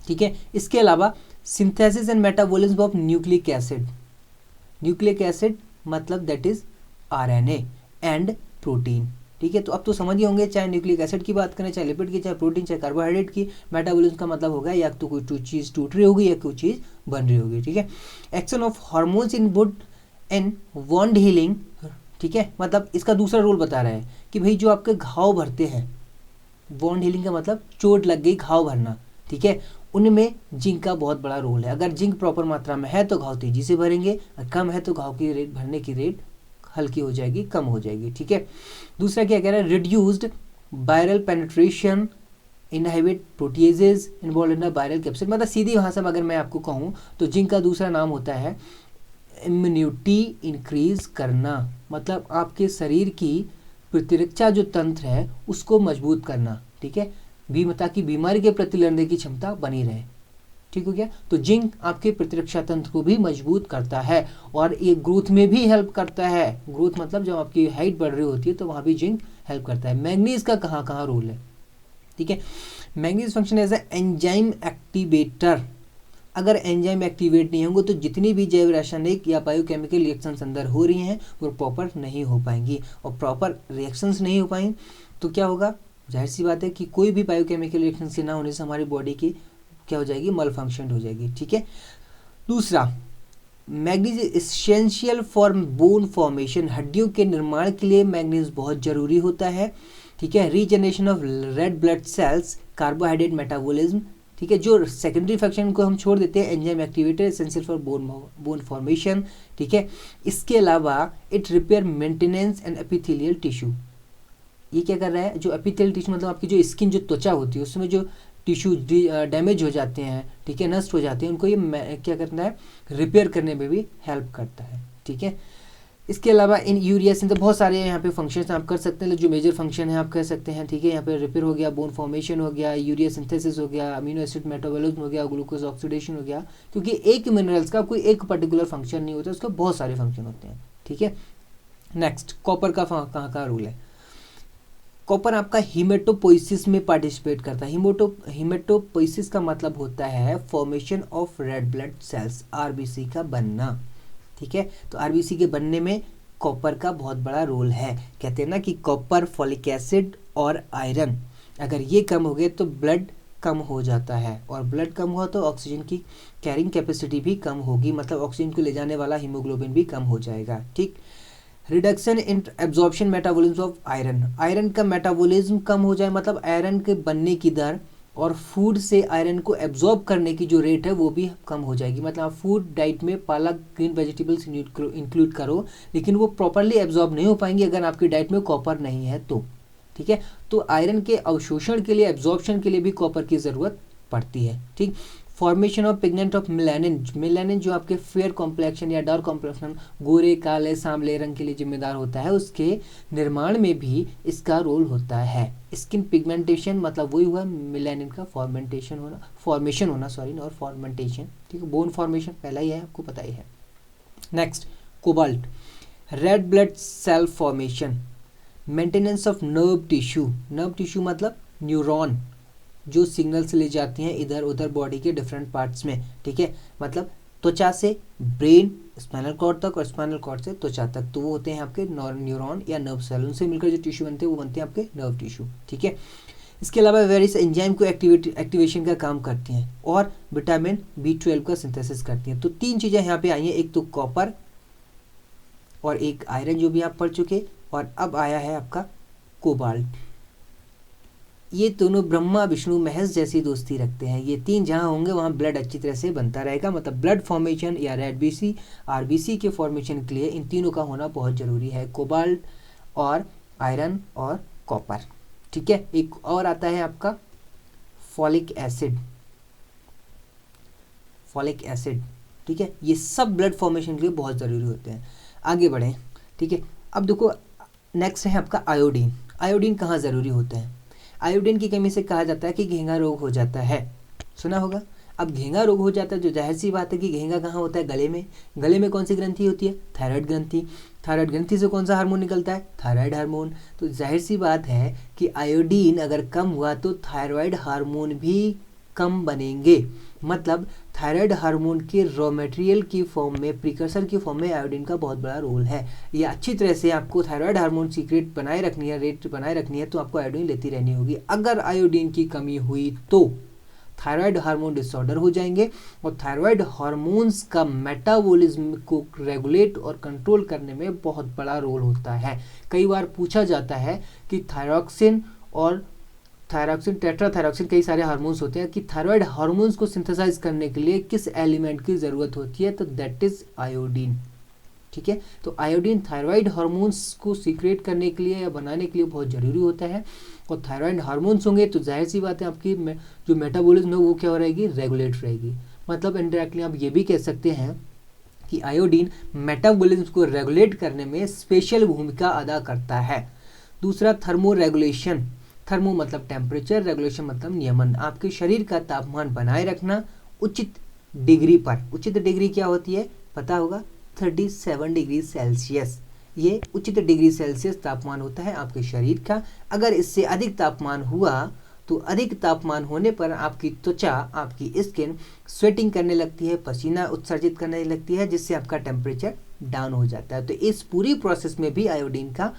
ठीक है, इसके अलावा synthesis and metabolism of nucleic acid. Nucleic acid मतलब that is RNA and protein. ठीक है, तो अब तो समझ ही होंगे, चाहे न्यूक्लिक एसिड की बात करें, चाहे लिपिड की, चाहे प्रोटीन, चाहे कार्बोहाइड्रेट की, मेटाबॉलिज्म का मतलब होगा या तो कोई चीज़ टूट रही होगी या कोई चीज़ बन रही होगी। ठीक है, action of hormones in wood and wound healing. ठीक है, मतलब इसका दूसरा रोल बता रहा है कि भाई जो आपके घाव भरते हैं, वॉन्ड हीलिंग का मतलब चोट लग गई, घाव भरना। ठीक है, उनमें जिंक का बहुत बड़ा रोल है। अगर जिंक प्रॉपर मात्रा में है तो घाव तेजी से भरेंगे, और कम है तो घाव की रेट, भरने की रेट हल्की हो जाएगी, कम हो जाएगी। ठीक है, दूसरा क्या कह रहा है? Reduced viral penetration, inhibit proteases involve in viral capsid. मतलब सीधी भाषा में अगर मैं आपको कहूँ तो जिंक का दूसरा नाम होता है इम्यूनिटी इंक्रीज करना, मतलब आपके शरीर की प्रतिरक्षा जो तंत्र है उसको मजबूत करना। ठीक है, ताकि बीमारी के प्रति लड़ने की क्षमता बनी रहे। ठीक हो गया, तो जिंक आपके प्रतिरक्षा तंत्र को भी मजबूत करता है और ये ग्रोथ में भी हेल्प करता है। ग्रोथ मतलब जब आपकी हाइट बढ़ रही होती है तो वहाँ भी जिंक हेल्प करता है। मैग्नीज का कहाँ कहाँ रोल है? ठीक है, manganese function as a enzyme activator. अगर एंजाइम एक्टिवेट नहीं होंगे तो जितनी भी जैव रासायनिक या बायोकेमिकल रिएक्शंस अंदर हो रही हैं वो प्रॉपर नहीं हो पाएंगी, और प्रॉपर रिएक्शंस नहीं हो पाएंगी तो क्या होगा? जाहिर सी बात है कि कोई भी बायोकेमिकल रिएक्शंस के ना होने से हमारी बॉडी की क्या हो जाएगी? मल फंक्शन हो जाएगी। ठीक है, दूसरा manganese essential for bone formation, हड्डियों के निर्माण के लिए मैग्नीज बहुत जरूरी होता है। ठीक है, regeneration of red blood cells, carbohydrate metabolism, ठीक है, जो सेकेंडरी फंक्शन को हम छोड़ देते हैं, enzyme activator essential for bone formation. ठीक है, इसके अलावा it repair maintenance and epithelial tissue, ये क्या कर रहा है, जो एपिथेलियल टिश्यू मतलब आपकी जो स्किन, जो त्वचा होती है उसमें जो टिश्यू डैमेज हो जाते हैं, ठीक है, नष्ट हो जाते हैं, उनको ये क्या करता है, रिपेयर करने में भी हेल्प करता है। ठीक है, इसके अलावा इन यूरिया सिंथेसिस बहुत सारे यहाँ पे फंक्शंस आप कर सकते हैं, जो मेजर फंक्शन है आप कह सकते हैं। ठीक है, यहाँ पे रिपेयर हो गया, बोन फॉर्मेशन हो गया, यूरिया सिंथेसिस हो गया, अमीनो एसिड मेटाबॉलिज्म हो गया, ग्लूकोज ऑक्सीडेशन हो गया, क्योंकि एक मिनरल्स का कोई एक पर्टिकुलर फंक्शन नहीं होता, उसके बहुत सारे फंक्शन होते हैं। ठीक है, नेक्स्ट कॉपर का कहाँ का रोल है। कॉपर आपका हीमेटोपोइसिस में पार्टिसिपेट करता है। हीमेटोपोइसिस का मतलब होता है formation of red blood cells, RBC का बनना। ठीक है, तो आरबीसी के बनने में कॉपर का बहुत बड़ा रोल है। कहते हैं ना कि कॉपर, फॉलिक एसिड और आयरन अगर ये कम हो गए तो ब्लड कम हो जाता है, और ब्लड कम हुआ तो ऑक्सीजन की कैरिंग कैपेसिटी भी कम होगी, मतलब ऑक्सीजन को ले जाने वाला हीमोग्लोबिन भी कम हो जाएगा। ठीक, reduction in absorption metabolism of iron, iron का मेटाबॉलिज्म कम हो जाए, मतलब आयरन के बनने की दर और फूड से आयरन को एब्जॉर्ब करने की जो रेट है वो भी कम हो जाएगी। मतलब आप फूड डाइट में पालक, ग्रीन वेजिटेबल्स इंक्लूड करो, लेकिन वो प्रॉपरली एब्जॉर्ब नहीं हो पाएंगी अगर आपकी डाइट में कॉपर नहीं है तो। ठीक है, तो आयरन के अवशोषण के लिए, एब्जॉर्प्शन के लिए भी कॉपर की ज़रूरत पड़ती है। ठीक, formation of pigment of melanin, melanin जो आपके फेयर कॉम्प्लेक्शन या डार्क कॉम्प्लेक्शन, गोरे, काले, सांवले रंग के लिए जिम्मेदार होता है, उसके निर्माण में भी इसका रोल होता है। स्किन पिगमेंटेशन मतलब वही हुआ मेलानिन का फॉर्मेशन होना, और फॉर्मेंटेशन। ठीक है, बोन फॉर्मेशन पहला ही है, आपको पता ही है। Next cobalt, red blood cell formation, maintenance of nerve tissue, nerve tissue मतलब न्यूरॉन जो सिग्नल्स ले जाती हैं इधर उधर बॉडी के डिफरेंट पार्ट्स में। ठीक है, मतलब त्वचा से ब्रेन, स्पाइनल कॉर्ड तक, और स्पाइनल कॉर्ड से त्वचा तक, तो वो होते हैं आपके न्यूरॉन या नर्व सेल, उनसे मिलकर जो टिश्यू बनते हैं वो बनते हैं आपके नर्व टिश्यू। ठीक है, इसके अलावा वेरियस एंजाइम को एक्टिवेशन का काम करती हैं और विटामिन B12 का सिंथेसिस करती हैं। तो तीन चीज़ें यहाँ पे आई हैं, एक तो कॉपर और एक आयरन जो भी आप पढ़ चुके, और अब आया है आपका कोबाल्ट। ये दोनों ब्रह्मा विष्णु महेश जैसी दोस्ती रखते हैं, ये तीन जहाँ होंगे वहाँ ब्लड अच्छी तरह से बनता रहेगा। मतलब ब्लड फॉर्मेशन या रेड बीसी, आरबीसी के फॉर्मेशन के लिए इन तीनों का होना बहुत ज़रूरी है, कोबाल्ट और आयरन और कॉपर। ठीक है, एक और आता है आपका फॉलिक एसिड, फॉलिक एसिड। ठीक है, ये सब ब्लड फॉर्मेशन के लिए बहुत ज़रूरी होते हैं। आगे बढ़ें। ठीक है, अब देखो नेक्स्ट है आपका आयोडीन। आयोडीन कहाँ ज़रूरी होता है। आयोडीन की कमी से कहा जाता है कि घेंगा रोग हो जाता है, सुना होगा। अब घेंगा रोग हो जाता है, जो जाहिर सी बात है कि घेंगा कहाँ होता है, गले में। गले में कौन सी ग्रंथि होती है, थायराइड ग्रंथि। थायराइड ग्रंथि से कौन सा हार्मोन निकलता है, थायराइड हार्मोन। तो जाहिर सी बात है कि आयोडीन अगर कम हुआ तो थायराइड हार्मोन भी कम बनेंगे। मतलब थायराइड हार्मोन के रॉ मटेरियल की फॉर्म में, प्रिकर्सर की फॉर्म में आयोडीन का बहुत बड़ा रोल है। ये अच्छी तरह से आपको थायराइड हार्मोन सीक्रेट बनाए रखनी है, रेट बनाए रखनी है, तो आपको आयोडीन लेती रहनी होगी। अगर आयोडीन की कमी हुई तो थायराइड हार्मोन डिसऑर्डर हो जाएंगे, और थायराइड हार्मोन्स का मेटाबॉलिज्म को रेगुलेट और कंट्रोल करने में बहुत बड़ा रोल होता है। कई बार पूछा जाता है कि थायरॉक्सिन और थायरॉक्सिन, टेट्राथायरॉक्सिन, कई सारे हार्मोन्स होते हैं कि थायराइड हार्मोन्स को सिंथेसाइज करने के लिए किस एलिमेंट की ज़रूरत होती है, तो दैट इज आयोडीन। ठीक है, तो आयोडीन थायराइड हार्मोन्स को सीक्रेट करने के लिए या बनाने के लिए बहुत ज़रूरी होता है। और थायराइड हार्मोन्स होंगे तो जाहिर सी बात है आपकी जो मेटाबॉलिज्म है वो क्या हो रहेगी, रेगुलेट रहेगी। मतलब इनडायरेक्टली आप ये भी कह सकते हैं कि आयोडीन मेटाबॉलिज्म को रेगुलेट करने में स्पेशल भूमिका अदा करता है। दूसरा थर्मो रेगुलेशन, थर्मो मतलब टेम्परेचर, रेगुलेशन मतलब नियमन, आपके शरीर का तापमान बनाए रखना उचित डिग्री पर। उचित डिग्री क्या होती है पता होगा, 37 डिग्री सेल्सियस। ये उचित डिग्री सेल्सियस तापमान होता है आपके शरीर का। अगर इससे अधिक तापमान हुआ तो अधिक तापमान होने पर आपकी त्वचा, आपकी स्किन स्वेटिंग करने लगती है, पसीना उत्सर्जित करने लगती है, जिससे आपका टेम्परेचर डाउन हो जाता है। तो इस पूरी प्रोसेस में भी आयोडीन का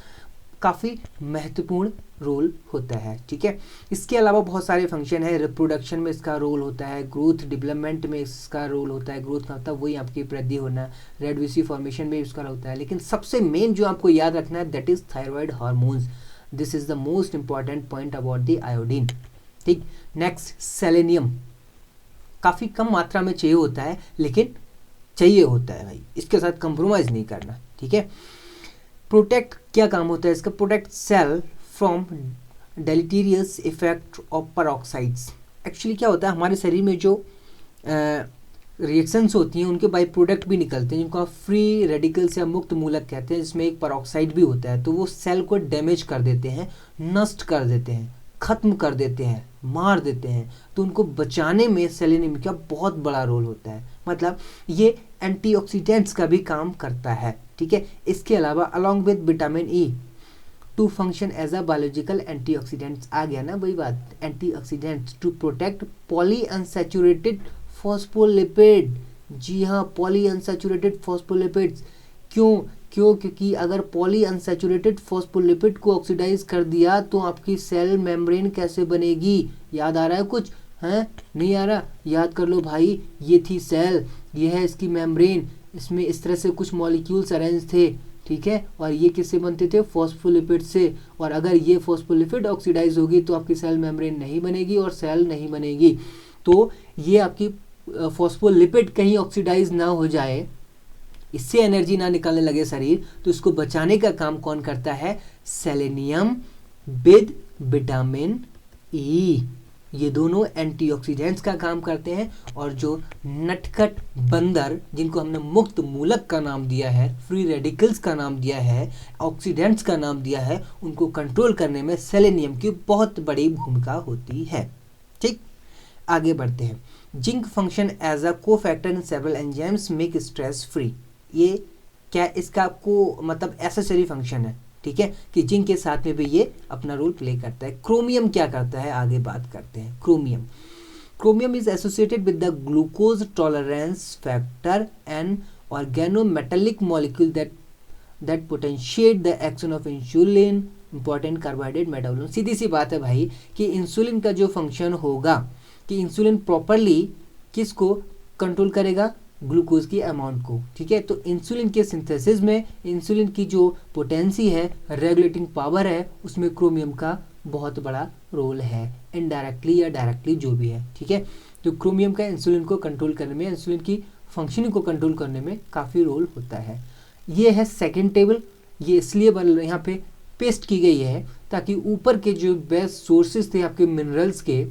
काफ़ी महत्वपूर्ण रोल होता है, ठीक है। इसके अलावा बहुत सारे फंक्शन है, रिप्रोडक्शन में इसका रोल होता है, ग्रोथ डेवलपमेंट में इसका रोल होता है, ग्रोथ का मतलब वही आपकी वृद्धि होना, रेड वीसी फॉर्मेशन में इसका होता है, लेकिन सबसे मेन जो आपको याद रखना है that is thyroid hormones. This is the most important point about the iodine, ठीक। नेक्स्ट सेलेनियम, काफ़ी कम मात्रा में चाहिए होता है, लेकिन चाहिए होता है भाई, इसके साथ कंप्रोमाइज़ नहीं करना, ठीक है। प्रोटेक्ट, क्या काम होता है इसका, protect cell from deleterious effect of peroxides. Actually क्या होता है, हमारे शरीर में जो रिएक्शंस होती हैं उनके बाई प्रोडक्ट भी निकलते हैं जिनको आप फ्री रेडिकल्स या मुक्त मूलक कहते हैं, जिसमें एक पेरोक्साइड भी होता है, तो वो सेल को डैमेज कर देते हैं, नष्ट कर देते हैं, ख़त्म कर देते हैं, मार देते हैं। तो उनको बचाने में सेलेनियम का बहुत बड़ा रोल होता है, मतलब ये एंटीऑक्सीडेंट्स का भी काम करता है, ठीक है। इसके अलावा along with vitamin E to function as a biological antioxidants, आ गया ना वही बात, antioxidants to protect poly unsaturated phospholipid. जी हाँ, पॉली अनसैचुरेटेड फॉस्फोलिपिड्स। क्योंकि अगर पॉली अनसैचुरेटेड फॉस्फोलिपिड को ऑक्सीडाइज कर दिया तो आपकी सेल मेम्ब्रेन कैसे बनेगी, याद आ रहा है कुछ, हैं नहीं आ रहा, याद कर लो भाई, ये थी सेल, ये है इसकी मेम्ब्रेन, इसमें इस तरह से कुछ मॉलिक्यूल्स अरेंज थे, ठीक है, और ये किससे बनते थे, फॉस्फोलिपिड से। और अगर ये फॉस्फोलिपिड ऑक्सीडाइज होगी तो आपकी सेल मेम्ब्रेन नहीं बनेगी और सेल नहीं बनेगी। तो ये आपकी फॉस्फोलिपिड कहीं ऑक्सीडाइज ना हो जाए, इससे एनर्जी ना निकालने लगे शरीर, तो इसको बचाने का काम कौन करता है, सेलेनियम विद विटामिन ई। ये दोनों एंटीऑक्सीडेंट्स का काम करते हैं, और जो नटखट बंदर जिनको हमने मुक्त मूलक का नाम दिया है, फ्री रेडिकल्स का नाम दिया है, ऑक्सीडेंट्स का नाम दिया है, उनको कंट्रोल करने में सेलेनियम की बहुत बड़ी भूमिका होती है, ठीक। आगे बढ़ते हैं। Zinc function as a cofactor in several enzymes make stress free. ये क्या, इसका आपको मतलब एसेसरी फंक्शन है, ठीक है, कि जिंक के साथ में भी ये अपना रोल प्ले करता है। क्रोमियम क्या करता है, आगे बात करते हैं। Chromium is associated with the glucose tolerance factor and organometallic molecule that potentiate the action of insulin, important carbohydrate metabolism. सीधी सी बात है भाई कि इंसुलिन का जो फंक्शन होगा कि इंसुलिन प्रॉपरली किसको कंट्रोल करेगा, ग्लूकोज की अमाउंट को, ठीक है। तो इंसुलिन के सिंथेसिस में इंसुलिन की जो पोटेंसी है, रेगुलेटिंग पावर है, उसमें क्रोमियम का बहुत बड़ा रोल है, इनडायरेक्टली या डायरेक्टली जो भी है, ठीक है। तो क्रोमियम का इंसुलिन को कंट्रोल करने में, इंसुलिन की फंक्शनिंग को कंट्रोल करने में काफ़ी रोल होता है। ये है सेकेंड टेबल, ये इसलिए यहाँ पे पेस्ट की गई है ताकि ऊपर के जो बेस्ट सोर्सेज थे आपके मिनरल्स के,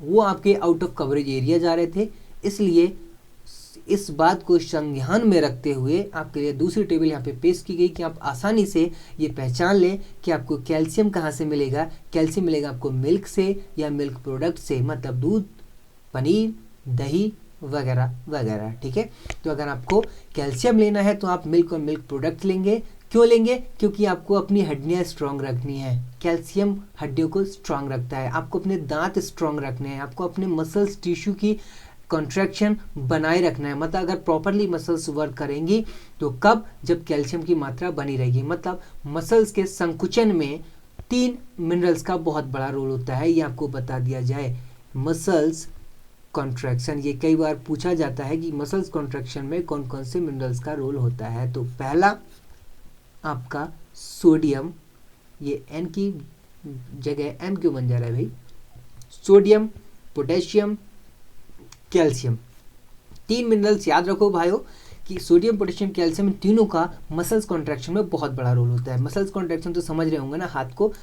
वो आपके आउट ऑफ कवरेज एरिया जा रहे थे, इसलिए इस बात को संज्ञान में रखते हुए आपके लिए दूसरी टेबल यहाँ पे पेश की गई कि आप आसानी से ये पहचान लें कि आपको कैल्शियम कहाँ से मिलेगा। कैल्शियम मिलेगा आपको मिल्क से या मिल्क प्रोडक्ट से, मतलब दूध, पनीर, दही वगैरह वगैरह, ठीक है। तो अगर आपको कैल्शियम लेना है तो आप मिल्क और मिल्क प्रोडक्ट लेंगे। क्यों लेंगे, क्योंकि आपको अपनी हड्डियाँ स्ट्रांग रखनी है। कैल्शियम हड्डियों को स्ट्रांग रखता है, आपको अपने दांत स्ट्रांग रखने हैं, आपको अपने मसल्स टिश्यू की कॉन्ट्रैक्शन बनाए रखना है। मतलब अगर प्रॉपरली मसल्स वर्क करेंगी तो कब, जब कैल्शियम की मात्रा बनी रहेगी। मतलब मसल्स के संकुचन में 3 मिनरल्स का बहुत बड़ा रोल होता है, ये आपको बता दिया जाए। मसल्स कॉन्ट्रैक्शन, ये कई बार पूछा जाता है कि मसल्स कॉन्ट्रैक्शन में कौन कौन से मिनरल्स का रोल होता है। तो पहला आपका सोडियम, ये एन की जगह एम क्यों बन जा रहा है भाई, सोडियम, पोटेशियम, कैल्शियम, 3 मिनरल्स याद रखो भाइयों कि सोडियम, पोटेशियम, कैल्शियम, इन तीनों का मसल्स कॉन्ट्रैक्शन में बहुत बड़ा रोल होता है। मसल्स कॉन्ट्रैक्शन तो समझ रहे होंगे ना, हाथ को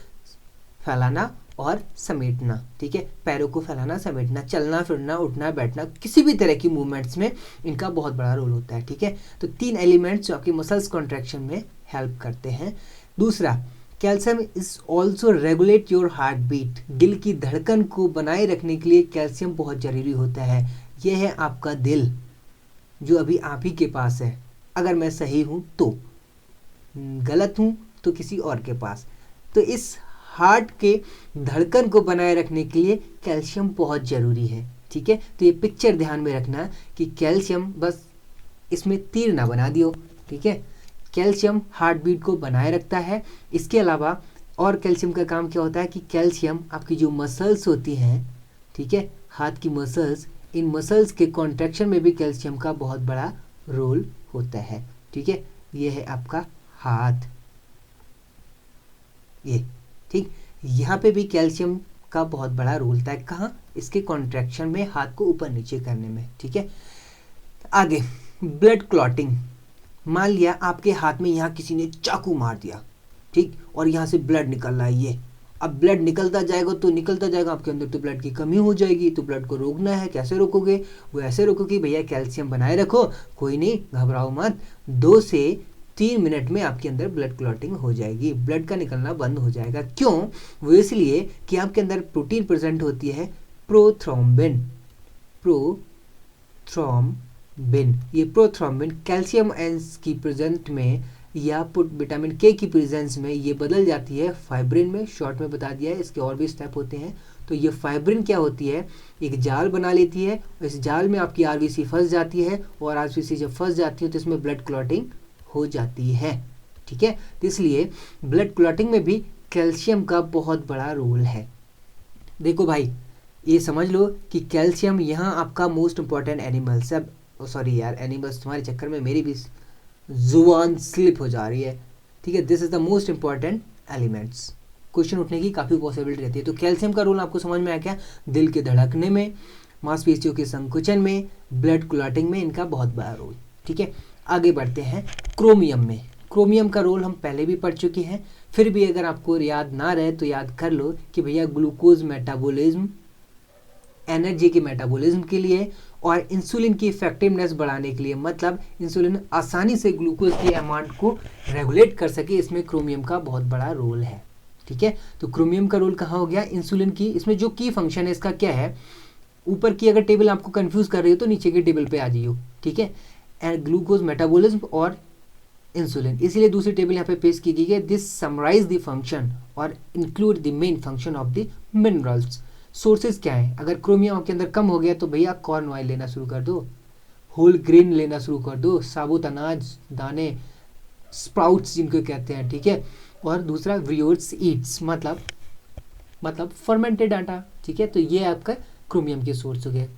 फैलाना और समेटना, ठीक है, पैरों को फैलाना समेटना, चलना फिरना, उठना बैठना, किसी भी तरह की मूवमेंट्स में इनका बहुत बड़ा रोल होता है, ठीक है। तो 3 एलिमेंट्स जो आपकी मसल्स कॉन्ट्रैक्शन में हेल्प करते हैं। दूसरा, calcium is also regulate your heart beat, दिल की धड़कन को बनाए रखने के लिए कैल्शियम बहुत जरूरी होता है। यह है आपका दिल जो अभी आप ही के पास है, अगर मैं सही हूँ तो, गलत हूँ तो किसी और के पास। तो इस हार्ट के धड़कन को बनाए रखने के लिए कैल्शियम बहुत ज़रूरी है, ठीक है। तो ये पिक्चर ध्यान में रखना कि कैल्शियम, बस इसमें तीर ना बना दियो, ठीक है। कैल्शियम हार्ट बीट को बनाए रखता है। इसके अलावा और कैल्शियम का काम क्या होता है कि कैल्शियम आपकी जो मसल्स होती हैं, ठीक है, हाथ की मसल्स, इन मसल्स के कॉन्ट्रैक्शन में भी कैल्शियम का बहुत बड़ा रोल होता है। ठीक है, ये है आपका हाथ, ये ठीक, यहाँ पे भी कैल्शियम का बहुत बड़ा रोल होता है। कहाँ? इसके कॉन्ट्रैक्शन में, हाथ को ऊपर नीचे करने में। ठीक है, आगे ब्लड क्लॉटिंग। मान लिया आपके हाथ में यहाँ किसी ने चाकू मार दिया, ठीक, और यहाँ से ब्लड निकल रहा है, ये अब ब्लड निकलता जाएगा तो निकलता जाएगा, आपके अंदर तो ब्लड की कमी हो जाएगी। तो ब्लड को रोकना है, कैसे रोकोगे? वो ऐसे रोको कि भैया कैल्शियम बनाए रखो, कोई नहीं घबराओ मत, 2 से 3 मिनट में आपके अंदर ब्लड क्लॉटिंग हो जाएगी, ब्लड का निकलना बंद हो जाएगा। क्यों? वो इसलिए कि आपके अंदर प्रोटीन प्रेजेंट होती है प्रोथ्रोम्बिन। प्रोथ्रोम्बिन, ये प्रोथ्रोम्बिन कैल्शियम आयंस की प्रेजेंट में या विटामिन के की प्रेजेंस में ये बदल जाती है फाइब्रिन में। शॉर्ट में बता दिया है, इसके और भी स्टेप होते हैं। तो ये फाइब्रिन क्या होती है? एक जाल बना लेती है, इस जाल में आपकी आरबीसी फंस जाती है, और आरबीसी जब फंस जाती है तो इसमें ब्लड क्लॉटिंग हो जाती है। ठीक है, तो इसलिए ब्लड क्लॉटिंग में भी कैल्शियम का बहुत बड़ा रोल है। देखो भाई, ये समझ लो कि कैल्शियम यहाँ आपका मोस्ट इंपॉर्टेंट एनिमल सब, सॉरी यार, एनिमल्स तुम्हारे चक्कर में मेरी भी जुबान स्लिप हो जा रही है। ठीक है, this is the most important elements. Question उठने की काफ़ी पॉसिबिलिटी रहती है। तो कैल्शियम का रोल आपको समझ में आया क्या? दिल के धड़कने में, मांसपेशियों के संकुचन में, ब्लड क्लॉटिंग में इनका बहुत बड़ा रोल। ठीक है, आगे बढ़ते हैं क्रोमियम में। क्रोमियम का रोल हम पहले भी पढ़ चुके हैं, फिर भी अगर आपको याद ना रहे तो याद कर लो कि भैया ग्लूकोज मेटाबॉलिज्म, एनर्जी के मेटाबॉलिज्म के लिए, और इंसुलिन की इफेक्टिवनेस बढ़ाने के लिए, मतलब इंसुलिन आसानी से ग्लूकोज के अमाउंट को रेगुलेट कर सके, इसमें क्रोमियम का बहुत बड़ा रोल है। ठीक है, तो क्रोमियम का रोल कहाँ हो गया? इंसुलिन की, इसमें जो की फंक्शन है इसका क्या है? ऊपर की अगर टेबल आपको कंफ्यूज कर रही हो तो नीचे की टेबल पे आ जाइयो। ठीक है, ग्लूकोज मेटाबॉलिज्म और इंसुलिन, इसलिए दूसरी टेबल यहाँ पे पेश की गई है। दिस समराइज द फंक्शन और include the main function of the minerals. Sources क्या है? अगर क्रोमियम आपके अंदर कम हो गया तो भैया कॉर्न ऑयल लेना शुरू कर दो, होल ग्रेन लेना शुरू कर दो, साबुत अनाज दाने, स्प्राउट्स जिनको कहते हैं। ठीक है, और दूसरा व्रियोट्स ईट्स, मतलब फर्मेंटेड आटा। ठीक है, तो ये आपका क्रोमियम के सोर्स हो गए।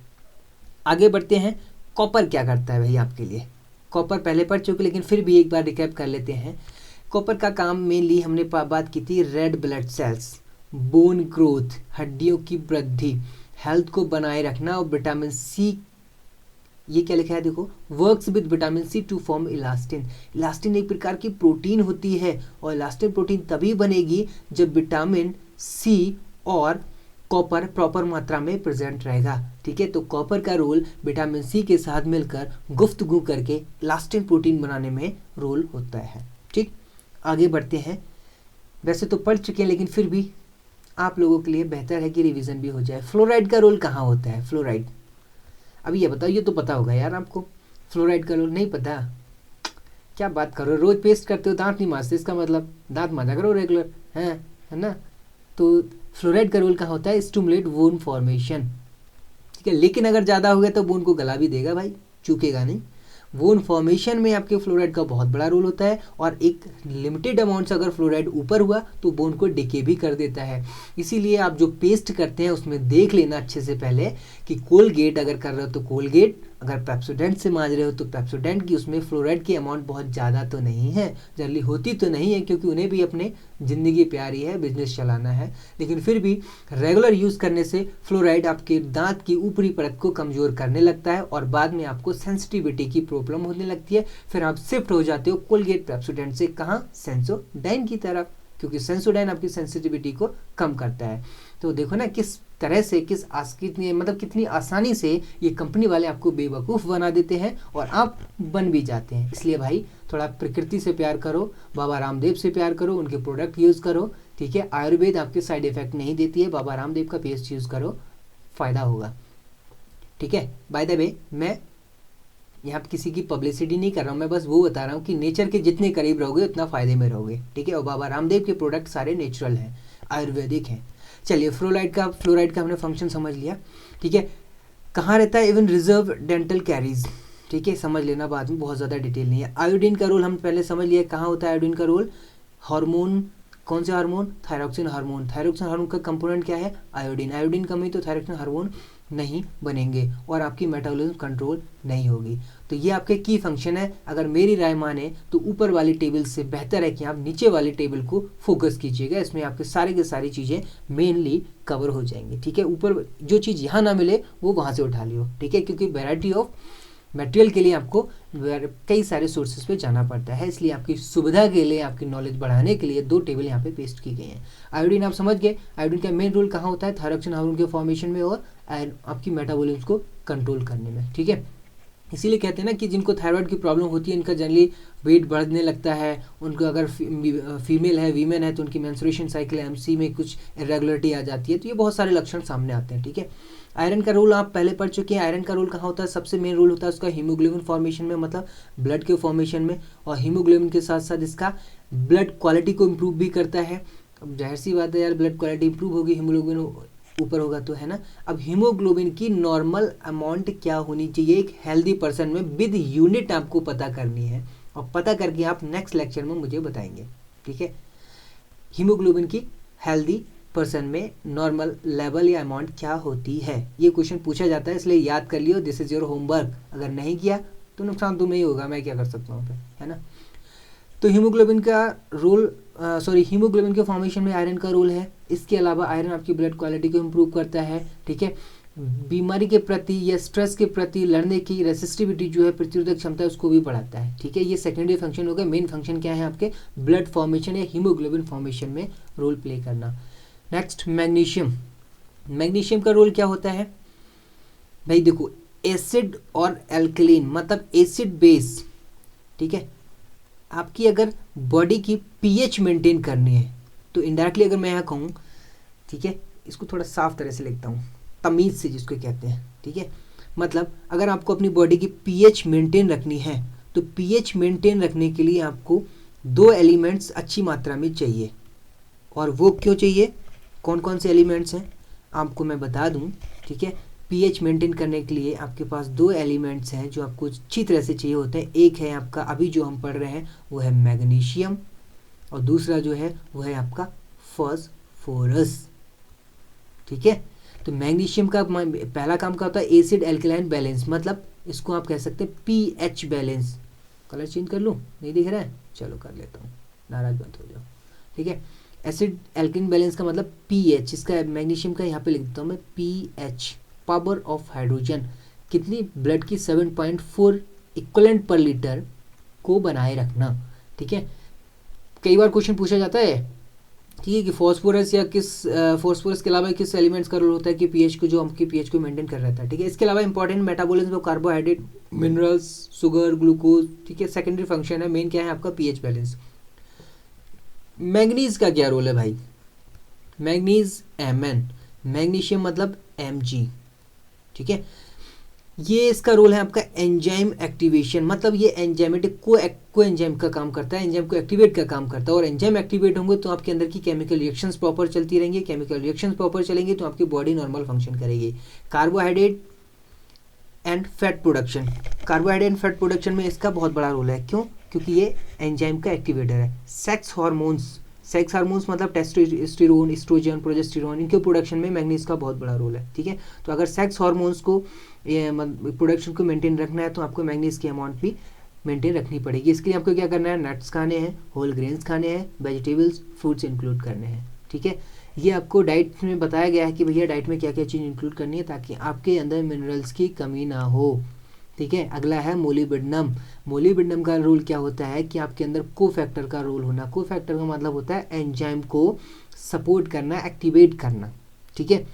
आगे बढ़ते हैं, कॉपर क्या करता है भाई आपके लिए? कॉपर पहले पढ़ चुके, लेकिन फिर भी एक बार रिकैप कर लेते हैं। कॉपर का काम मेनली हमने बात की थी red blood cells, bone growth, हड्डियों की वृद्धि, हेल्थ को बनाए रखना, और विटामिन सी, ये क्या लिखा है देखो, works with vitamin C to form elastin. Elastin एक प्रकार की प्रोटीन होती है, और इलास्टिन प्रोटीन तभी बनेगी जब विटामिन सी और कॉपर प्रॉपर मात्रा में प्रेजेंट रहेगा। ठीक है, तो कॉपर का रोल विटामिन सी के साथ मिलकर गुफ्तगू करके इलास्टिन प्रोटीन बनाने में रोल होता है। ठीक, आगे बढ़ते हैं। वैसे तो पढ़ चुके हैं, लेकिन फिर भी आप लोगों के लिए बेहतर है कि रिवीजन भी हो जाए। फ्लोराइड का रोल कहाँ होता है? फ्लोराइड, अभी ये बताओ, ये तो पता होगा यार आपको, फ्लोराइड का रोल नहीं पता? क्या बात करो, रोज पेस्ट करते हो, दांत नहीं मांजते, इसका मतलब दांत मांजा करो रेगुलर, है ना? तो फ्लोराइड का रोल कहाँ होता है? स्टिमुलेट वोन फॉर्मेशन। ठीक है, लेकिन अगर ज़्यादा हो गया तो बोन को गला भी देगा भाई, चूकेगा नहीं। वोन फॉर्मेशन में आपके फ्लोराइड का बहुत बड़ा रोल होता है, और एक लिमिटेड अमाउंट से अगर फ्लोराइड ऊपर हुआ तो बोन को डिके भी कर देता है। इसीलिए आप जो पेस्ट करते हैं उसमें देख लेना अच्छे से पहले कि कोलगेट अगर कर रहे हो तो कोलगेट, अगर पेप्सोडेंट से मांज रहे हो तो पेप्सोडेंट की उसमें फ्लोराइड की अमाउंट बहुत ज़्यादा तो नहीं है, जल्दी होती तो नहीं है, क्योंकि उन्हें भी अपने ज़िंदगी प्यारी है, बिजनेस चलाना है। लेकिन फिर भी रेगुलर यूज़ करने से फ्लोराइड आपके दांत की ऊपरी परत को कमज़ोर करने लगता है, और बाद में आपको सेंसिटिविटी की प्रॉब्लम होने लगती है। फिर आप शिफ्ट हो जाते हो कोलगेट पेप्सोडेंट से, कहाँ? सेंसोडाइन की तरफ, क्योंकि सेंसोडाइन आपकी सेंसिटिविटी को कम करता है। तो देखो ना किस तरह से, कितनी आसानी से ये कंपनी वाले आपको बेवकूफ़ बना देते हैं, और आप बन भी जाते हैं। इसलिए भाई थोड़ा प्रकृति से प्यार करो, बाबा रामदेव से प्यार करो, उनके प्रोडक्ट यूज़ करो। ठीक है, आयुर्वेद आपके साइड इफेक्ट नहीं देती है, बाबा रामदेव का पेस्ट यूज़ करो, फ़ायदा होगा। ठीक है, बाय द वे मैं यहाँ पर किसी की पब्लिसिटी नहीं कर रहा हूँ, मैं बस वो बता रहा हूँ कि नेचर के जितने करीब रहोगे उतना फ़ायदे में रहोगे। ठीक है, और बाबा रामदेव के प्रोडक्ट सारे नेचुरल हैं, आयुर्वेदिक हैं। चलिए, फ्लोराइड का हमने फंक्शन समझ लिया। ठीक है, कहाँ रहता है? Even reserve dental caries. ठीक है, समझ लेना बाद में, बहुत ज़्यादा डिटेल नहीं है। आयोडीन का रोल हम पहले समझ लिया, कहाँ होता है आयोडीन का रोल, हार्मोन, कौन से hormone, thyroxine hormone. Thyroxine hormone का कंपोनेंट क्या है, आयोडीन। आयोडीन कम हुई तो थायरॉक्सिन हार्मोन नहीं बनेंगे और आपकी मेटाबॉलिज्म कंट्रोल नहीं होगी। तो ये आपके की फंक्शन है। अगर मेरी राय माने तो ऊपर वाली टेबल से बेहतर है कि आप नीचे वाली टेबल को फोकस कीजिएगा, इसमें आपके सारे के सारी चीज़ें मेनली कवर हो जाएंगी। ठीक है, ऊपर जो चीज़ यहाँ ना मिले वो वहाँ से उठा लियो। ठीक है, क्योंकि वेराइटी ऑफ मटेरियल के लिए आपको कई सारे सोर्सेज पे जाना पड़ता है, इसलिए आपकी सुविधा के लिए, आपकी नॉलेज बढ़ाने के लिए 2 टेबल यहाँ पे पेस्ट की गई हैं। आयोडीन आप समझ गए, आयोडीन का मेन रोल कहाँ होता है, थायरॉक्सिन हार्मोन के फॉर्मेशन में और आपकी मेटाबॉलिज्म को कंट्रोल करने में। ठीक है, इसीलिए कहते हैं ना कि जिनको थायराइड की प्रॉब्लम होती है इनका जनरली वेट बढ़ने लगता है। उनको अगर फीमेल है, वीमेन है, तो उनकी मेंस्ट्रुएशन साइकिल एमसी में कुछ इरेगुलरिटी आ जाती है, तो ये बहुत सारे लक्षण सामने आते हैं। ठीक है, आयरन का रोल आप पहले पढ़ चुके हैं। आयरन का रोल कहाँ होता है, सबसे मेन रोल होता है उसका हीमोग्लोबिन फॉर्मेशन में, मतलब ब्लड के फॉर्मेशन में, और हीमोग्लोबिन के साथ साथ इसका ब्लड क्वालिटी को इम्प्रूव भी करता है। अब जाहिर सी बात है यार, ब्लड क्वालिटी इंप्रूव होगी, हीमोग्लोबिन ऊपर होगा तो, है ना। अब हीमोग्लोबिन की नॉर्मल अमाउंट क्या होनी चाहिए एक हेल्दी पर्सन में, विद यूनिट आपको पता करनी है, और पता करके आप नेक्स्ट लेक्चर में मुझे बताएंगे। ठीक है, हीमोग्लोबिन की हेल्दी पर्सन में नॉर्मल लेवल या अमाउंट क्या होती है, ये क्वेश्चन पूछा जाता है, इसलिए याद कर लियो, दिस इज योर होमवर्क। अगर नहीं किया तो नुकसान तुम्हें ही होगा, मैं क्या कर सकता हूँ, है ना। तो हीमोग्लोबिन का रोल, हीमोग्लोबिन के फॉर्मेशन में आयरन का रोल है। इसके अलावा आयरन आपकी ब्लड क्वालिटी को इम्प्रूव करता है। ठीक है, बीमारी के प्रति या स्ट्रेस के प्रति लड़ने की रेसिस्टिविटी जो है, प्रतिरोधक क्षमता है, उसको भी बढ़ाता है। ठीक है, ये सेकेंडरी फंक्शन होगा। मेन फंक्शन क्या है आपके, ब्लड फॉर्मेशन या हीमोग्लोबिन फॉर्मेशन में रोल प्ले करना। Next, magnesium. मैग्नीशियम का रोल क्या होता है भाई, देखो एसिड और एल्कलीन, मतलब एसिड बेस। ठीक है, आपकी अगर बॉडी की पीएच मेंटेन करनी है तो इनडायरेक्टली अगर मैं यहाँ कहूँ, ठीक है, इसको थोड़ा साफ तरह से लिखता हूँ, तमीज़ से जिसको कहते हैं। ठीक है, मतलब अगर आपको अपनी बॉडी की पीएच मेंटेन रखनी है तो पीएच मेंटेन रखने के लिए आपको 2 एलिमेंट्स अच्छी मात्रा में चाहिए। और वो क्यों चाहिए, कौन कौन से एलिमेंट्स हैं आपको मैं बता दूँ। ठीक है, पीएच मेंटेन करने के लिए आपके पास 2 एलिमेंट्स हैं जो आपको अच्छी तरह से चाहिए होते हैं। एक है आपका अभी जो हम पढ़ रहे हैं वो है मैग्नीशियम, और दूसरा जो है वो है आपका फास्फोरस। ठीक है, तो मैग्नीशियम का पहला काम क्या होता है, एसिड एल्कलाइन बैलेंस, मतलब इसको आप कह सकते हैं पीएच बैलेंस। कलर चेंज कर लूँ, नहीं दिख रहा है, चलो कर लेता हूँ, नाराज मत हो जाओ। ठीक है, एसिड एल्कलाइन बैलेंस का मतलब पीएच, इसका मैग्नीशियम का यहाँ पे लिख देता हूँ मैं पीएच, पावर ऑफ हाइड्रोजन, कितनी, ब्लड की 7.4 इक्विवेलेंट पर लीटर को बनाए रखना। ठीक है, कई बार क्वेश्चन पूछा जाता है, ठीक है, कि फॉस्फोरस या फॉस्फोरस के अलावा किस एलिमेंट्स का रोल होता है कि पीएच को, जो हमकी पीएच को मेंटेन कर रहता है। ठीक है, इसके अलावा important metabolism of carbohydrate, minerals, sugar, glucose. ठीक है, सेकेंडरी फंक्शन है, मेन क्या है आपका पीएच बैलेंस। मैग्नीज का क्या रोल है भाई, मैग्नीज Mn, मैग्नीशियम मतलब Mg। ठीक है, ये इसका रोल है आपका एंजाइम एक्टिवेशन, मतलब ये एंजाइमेटिक को एंजाइम का काम करता है, एंजाइम को एक्टिवेट का काम करता है। और एंजाइम एक्टिवेट होंगे तो आपके अंदर की केमिकल रिएक्शंस प्रॉपर चलती रहेंगी, केमिकल रिएक्शंस प्रॉपर चलेंगे तो आपकी बॉडी नॉर्मल फंक्शन करेगी। Carbohydrate and fat production, carbohydrate and fat production में इसका बहुत बड़ा रोल है। क्यों, क्योंकि ये एंजाइम का एक्टिवेटर है। सेक्स हार्मोन्स मतलब टेस्टोस्टेरोन, एस्ट्रोजन, प्रोजेस्टेरोन, इनके प्रोडक्शन में मैग्नीज का बहुत बड़ा रोल है। ठीक है, तो अगर सेक्स हार्मोन्स को प्रोडक्शन को मेंटेन रखना है तो आपको मैग्नीज की अमाउंट भी मेंटेन रखनी पड़ेगी। इसके लिए आपको क्या करना है, नट्स खाने हैं, होल ग्रेन्स खाने हैं, वेजिटेबल्स, फ्रूट्स इंक्लूड करने हैं। ठीक है, ये आपको डाइट में बताया गया है कि भैया डाइट में क्या क्या चीज़ इंक्लूड करनी है ताकि आपके अंदर मिनरल्स की कमी ना हो। ठीक है, अगला है मोलिब्डेनम। मोलिब्डेनम का रोल क्या होता है कि आपके अंदर कोफैक्टर का रोल होना। कोफैक्टर का मतलब होता है एंजाइम को सपोर्ट करना, एक्टिवेट करना। ठीक है,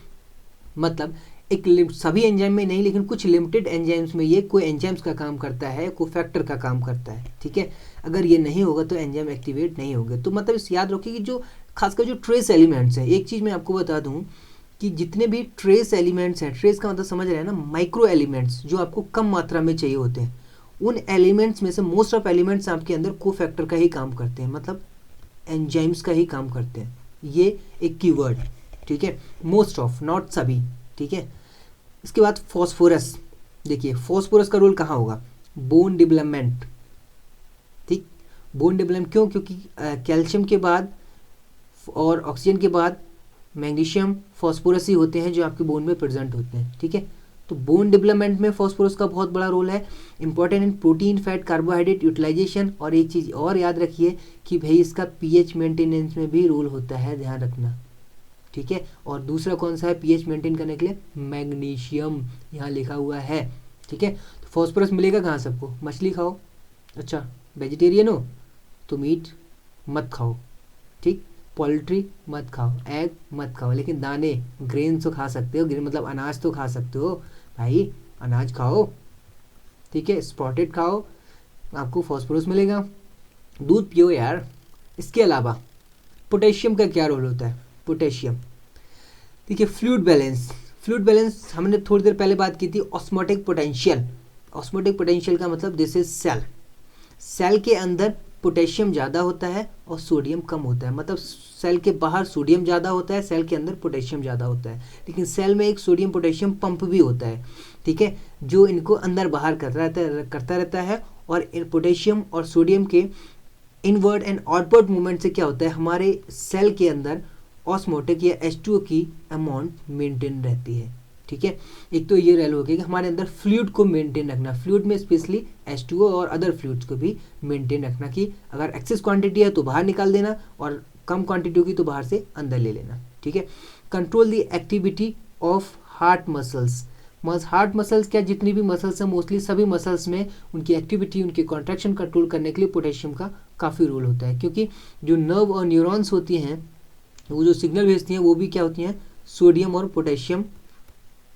मतलब एक सभी एंजाइम में नहीं, लेकिन कुछ लिमिटेड एंजाइम्स में ये कोई एंजाइम्स का काम करता है, कोफैक्टर का काम करता है। ठीक है, अगर ये नहीं होगा तो एंजाइम एक्टिवेट नहीं होंगे। तो मतलब इस याद रखिए कि जो खासकर जो ट्रेस एलिमेंट्स है, एक चीज़ मैं आपको बता दूं कि जितने भी ट्रेस एलिमेंट्स हैं, ट्रेस का मतलब समझ रहे हैं ना, माइक्रो एलिमेंट्स जो आपको कम मात्रा में चाहिए होते हैं, उन एलिमेंट्स में से मोस्ट ऑफ एलिमेंट्स आपके अंदर कोफैक्टर का ही काम करते हैं, मतलब एंजाइम्स का ही काम करते हैं। ये एक कीवर्ड, ठीक है, मोस्ट ऑफ, नॉट सभी। ठीक है, इसके बाद फॉस्फोरस। देखिए फॉस्फोरस का रोल कहाँ होगा, बोन डेवलपमेंट। ठीक, बोन डेवलपमेंट क्यों? क्योंकि कैल्शियम के बाद और ऑक्सीजन के बाद मैग्नीशियम फॉस्फोरस ही होते हैं जो आपके बोन में प्रेजेंट होते हैं। ठीक है, तो बोन डेवलपमेंट में फॉस्फोरस का बहुत बड़ा रोल है, important in protein fat carbohydrate utilisation. और एक चीज़ और याद रखिए कि भाई इसका पीएच मेंटेनेंस में भी रोल होता है, ध्यान रखना। ठीक है, और दूसरा कौन सा है पीएच मेंटेन करने के लिए? मैग्नीशियम, यहाँ लिखा हुआ है। ठीक है, तो फॉस्फोरस मिलेगा कहाँ सबको? मछली खाओ, अच्छा वेजिटेरियन हो तो मीट मत खाओ, ठीक, पोल्ट्री मत खाओ, एग मत खाओ, लेकिन दाने ग्रेन तो खा सकते हो, ग्रेन मतलब अनाज तो खा सकते हो भाई, अनाज खाओ। ठीक है, स्प्रॉटेड खाओ, आपको फॉस्फोरस मिलेगा। दूध पियो यार। इसके अलावा पोटेशियम का क्या रोल होता है? पोटेशियम, ठीक है, फ्लूइड बैलेंस। फ्लूइड बैलेंस हमने थोड़ी देर पहले बात की थी। ऑस्मोटिक पोटेंशियल, ऑस्मोटिक पोटेंशियल का मतलब दिस इज सेल। सेल के अंदर पोटेशियम ज़्यादा होता है और सोडियम कम होता है, मतलब सेल के बाहर सोडियम ज़्यादा होता है, सेल के अंदर पोटेशियम ज़्यादा होता है। लेकिन सेल में एक सोडियम पोटेशियम पंप भी होता है, ठीक है, जो इनको अंदर बाहर करता रहता है। और पोटेशियम और सोडियम के इनवर्ड एंड आउटवर्ड मूवमेंट से क्या होता है, हमारे सेल के अंदर ऑस्मोटिक या H2O की अमाउंट मेंटेन रहती है। ठीक है, एक तो ये रह हो गया कि हमारे अंदर फ्लूइड को मेंटेन रखना, फ्लूइड में स्पेशली H2O और अदर फ्लूइड्स को भी मेंटेन रखना, कि अगर एक्सेस क्वांटिटी है तो बाहर निकाल देना और कम क्वांटिटी होगी तो बाहर से अंदर ले लेना। ठीक है, control the activity of heart muscles. Heart muscles क्या, जितनी भी मसल्स हैं मोस्टली सभी मसल्स में उनकी एक्टिविटी, उनके कॉन्ट्रैक्शन कंट्रोल करने के लिए पोटेशियम का काफ़ी रोल होता है, क्योंकि जो नर्व और न्यूरॉन्स होती हैं वो जो सिग्नल भेजती हैं वो भी क्या होती हैं, सोडियम और पोटेशियम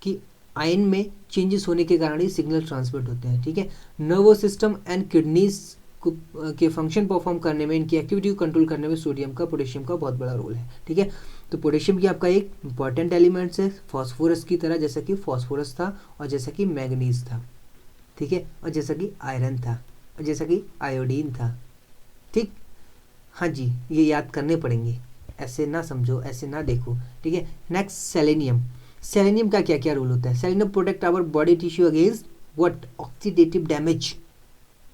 की आयन में चेंजेस होने के कारण ही सिग्नल ट्रांसमिट होते हैं। ठीक है, नर्वस सिस्टम एंड किडनीज के फंक्शन परफॉर्म करने में, इनकी एक्टिविटी को कंट्रोल करने में सोडियम का, पोटेशियम का बहुत बड़ा रोल है। ठीक है, तो पोटेशियम की आपका एक इंपॉर्टेंट एलिमेंट्स है, फॉस्फोरस की तरह, जैसा कि फॉस्फोरस था और जैसा कि मैग्नीज था। ठीक है, और जैसा कि आयरन था और जैसा कि आयोडीन था। ठीक, हाँ जी, ये याद करने पड़ेंगे, ऐसे ना समझो, ऐसे ना देखो। ठीक है, नेक्स्ट सेलेनियम। सेलेनियम का क्या क्या रोल होता है? Selenium protect our body tissue against what? Oxidative damage.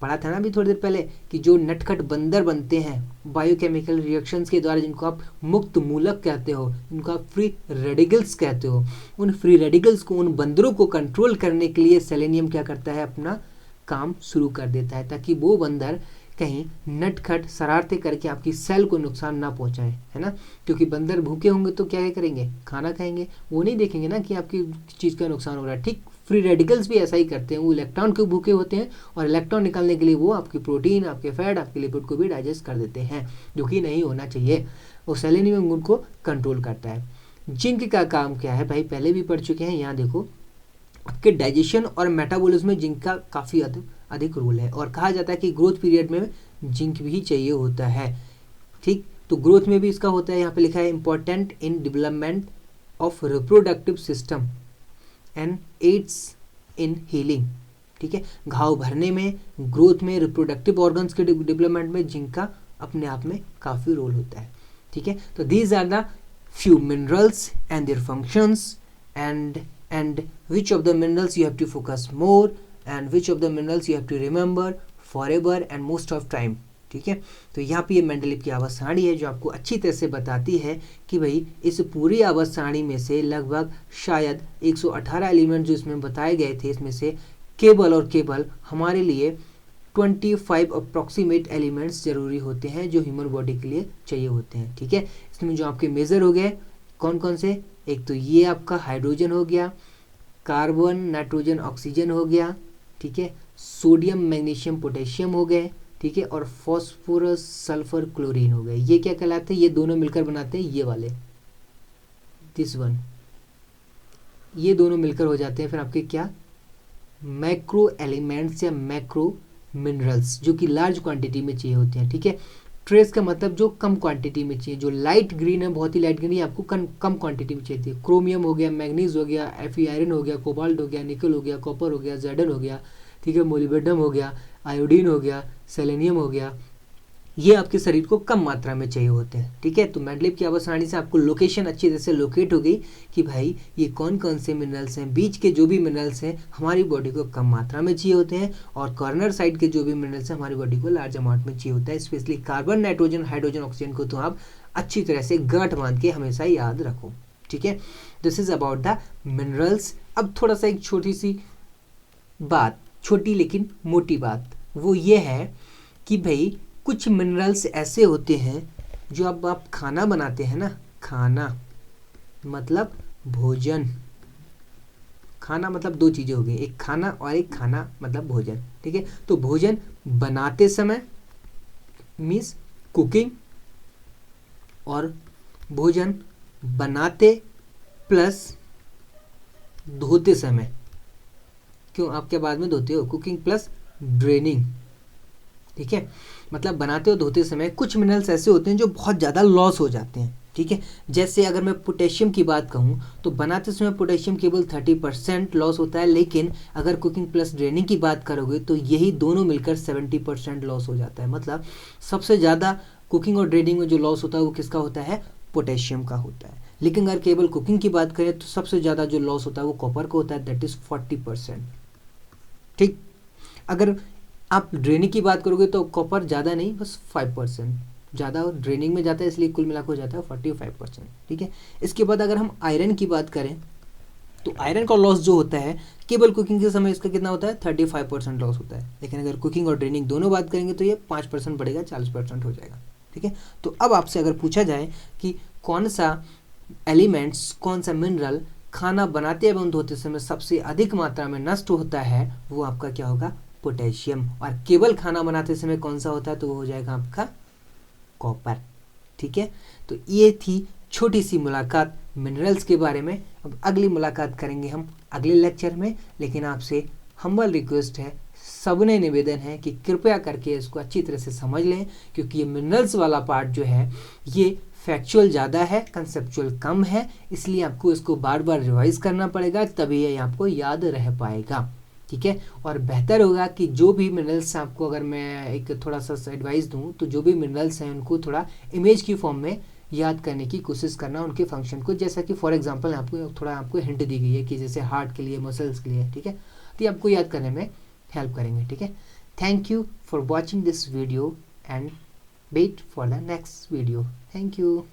पढ़ा था ना अभी थोड़ी देर पहले कि जो नटखट बंदर बनते हैं बायोकेमिकल रिएक्शंस के द्वारा, जिनको आप मुक्त मूलक कहते हो, जिनको आप फ्री रेडिकल्स कहते हो, उन फ्री रेडिकल्स को, उन बंदरों को कंट्रोल करने के लिए सेलेनियम क्या करता है, अपना काम शुरू कर देता है, ताकि वो बंदर कहीं नटखट शरारतें करके आपकी सेल को नुकसान ना पहुंचाए, है ना। क्योंकि बंदर भूखे होंगे तो क्या करेंगे, खाना खाएंगे, वो नहीं देखेंगे ना कि आपकी चीज़ का नुकसान हो रहा है। ठीक, फ्री रेडिकल्स भी ऐसा ही करते हैं, वो इलेक्ट्रॉन के भूखे होते हैं और इलेक्ट्रॉन निकालने के लिए वो आपकी प्रोटीन, आपके फैट, आपके लिपिड को भी डाइजेस्ट कर देते हैं, जो कि नहीं होना चाहिए। वो सेलेनियम उनको कंट्रोल करता है। जिंक का काम क्या है भाई, पहले भी पढ़ चुके हैं, यहाँ देखो, आपके डाइजेशन और मेटाबॉलिज्म में जिंक का काफ़ी अधिक रोल है, और कहा जाता है कि ग्रोथ पीरियड में जिंक भी चाहिए होता है। ठीक, तो ग्रोथ में भी इसका होता है, यहाँ पे लिखा है important in development of reproductive system and aids in healing. ठीक है, घाव भरने में, ग्रोथ में, रिप्रोडक्टिव ऑर्गन्स के डेवलपमेंट में जिंक का अपने आप में काफ़ी रोल होता है। ठीक है, तो these are the few minerals and their functions and which of the minerals you have to focus more and which of the minerals you have to remember forever and most of time। ठीक है, तो यहाँ पे ये Mendeleev की आवर्त सारणी है जो आपको अच्छी तरह से बताती है कि भाई इस पूरी आवर्त सारणी में से लगभग शायद 118 एलिमेंट जो इसमें बताए गए थे, इसमें से केवल और केवल हमारे लिए 25 अप्रॉक्सीमेट एलिमेंट्स जरूरी होते हैं जो ह्यूमन बॉडी के लिए चाहिए होते हैं। ठीक है, इसमें जो आपके मेजर हो गए कौन कौन से, एक तो ये आपका हाइड्रोजन हो गया, कार्बन, नाइट्रोजन, ऑक्सीजन हो गया, ठीक है, सोडियम, मैग्नीशियम, पोटेशियम हो गए, ठीक है, और फॉस्फोरस, सल्फर, क्लोरीन हो गए। ये क्या कहलाते हैं, ये दोनों मिलकर बनाते हैं ये वाले, दिस वन, ये दोनों मिलकर हो जाते हैं फिर आपके क्या, मैक्रो एलिमेंट्स या मैक्रो मिनरल्स, जो कि लार्ज क्वांटिटी में चाहिए होते हैं। ठीक है, ट्रेस का मतलब जो कम क्वांटिटी में चाहिए, जो लाइट ग्रीन है, बहुत ही लाइट ग्रीन, आपको कम क्वांटिटी में चाहिए थी। क्रोमियम हो गया, मैग्नीज हो गया, एफी आयरन हो गया, कोबाल्ट हो गया, निकल हो गया, कॉपर हो गया, जेडन हो गया, ठीक है, मोलिब्डेनम हो गया, आयोडीन हो गया, सेलेनियम हो गया, ये आपके शरीर को कम मात्रा में चाहिए होते हैं, ठीक है। तो मैडलिब की आवर्तसारणी से आपको लोकेशन अच्छी तरह से लोकेट हो गई कि भाई ये कौन कौन से मिनरल्स हैं, बीच के जो भी मिनरल्स हैं हमारी बॉडी को कम मात्रा में चाहिए होते हैं, और कॉर्नर साइड के जो भी मिनरल्स हैं हमारी बॉडी को लार्ज अमाउंट में चाहिए होता है। Specially carbon, nitrogen, hydrogen, oxygen को तो आप अच्छी तरह से गांठ बांध के हमेशा याद रखो, ठीक है। This is about the minerals. अब थोड़ा सा एक छोटी सी बात, छोटी लेकिन मोटी बात, वो ये है कि भाई कुछ मिनरल्स ऐसे होते हैं जो अब आप खाना बनाते हैं ना, खाना मतलब भोजन, खाना मतलब दो चीज़ें हो गई, एक खाना और एक खाना मतलब भोजन, ठीक है। तो भोजन बनाते समय मीन्स कुकिंग, और भोजन बनाते प्लस धोते समय, क्यों आप क्या बाद में धोते हो, कुकिंग प्लस ड्रेनिंग, ठीक है। मतलब बनाते हो धोते समय कुछ मिनरल्स ऐसे होते हैं जो बहुत ज़्यादा लॉस हो जाते हैं, ठीक है। जैसे अगर मैं पोटेशियम की बात कहूँ तो बनाते समय पोटेशियम केवल 30% लॉस होता है, लेकिन अगर कुकिंग प्लस ड्रेनिंग की बात करोगे तो यही दोनों मिलकर 70% लॉस हो जाता है। मतलब सबसे ज़्यादा कुकिंग और ड्रेनिंग में जो लॉस होता है वो किसका होता है, पोटेशियम का होता है। लेकिन अगर केवल कुकिंग की बात करें तो सबसे ज़्यादा जो लॉस होता है वो कॉपर का होता है, दैट इज़ 40%, ठीक। अगर आप ड्रेनिंग की बात करोगे तो कॉपर ज़्यादा नहीं, बस 5% ज़्यादा ड्रेनिंग में जाता है, इसलिए कुल मिलाकर हो जाता है 45%, ठीक है। इसके बाद अगर हम आयरन की बात करें तो आयरन का लॉस जो होता है केवल कुकिंग के समय इसका कितना होता है, 35% लॉस होता है। लेकिन अगर कुकिंग और ड्रेनिंग दोनों बात करेंगे तो ये 5% बढ़ेगा, 40% हो जाएगा, ठीक है। तो अब आपसे अगर पूछा जाए कि कौन सा एलिमेंट्स, कौन सा मिनरल खाना बनाते एवं धोते समय सबसे अधिक मात्रा में नष्ट होता है, वो आपका क्या होगा, पोटेशियम। और केवल खाना बनाते समय कौन सा होता है, तो वो हो जाएगा आपका कॉपर, ठीक है। तो ये थी छोटी सी मुलाकात मिनरल्स के बारे में। अब अगली मुलाकात करेंगे हम अगले लेक्चर में, लेकिन आपसे हम्बल रिक्वेस्ट है, सबने निवेदन है कि कृपया करके इसको अच्छी तरह से समझ लें, क्योंकि ये मिनरल्स वाला पार्ट जो है ये फैक्चुअल ज़्यादा है, कंसेप्चुअल कम है, इसलिए आपको इसको बार बार रिवाइज करना पड़ेगा, तभी ये आपको याद रह पाएगा, ठीक है। और बेहतर होगा कि जो भी मिनरल्स आपको, अगर मैं एक थोड़ा सा एडवाइस दूं तो जो भी मिनरल्स हैं उनको थोड़ा इमेज की फॉर्म में याद करने की कोशिश करना, उनके फंक्शन को। जैसा कि फॉर एग्जांपल आपको हिंट दी गई है कि जैसे हार्ट के लिए, मसल्स के लिए, ठीक है, तो ये आपको याद करने में हेल्प करेंगे, ठीक है। Thank you for watching this video and wait for the next video. Thank you.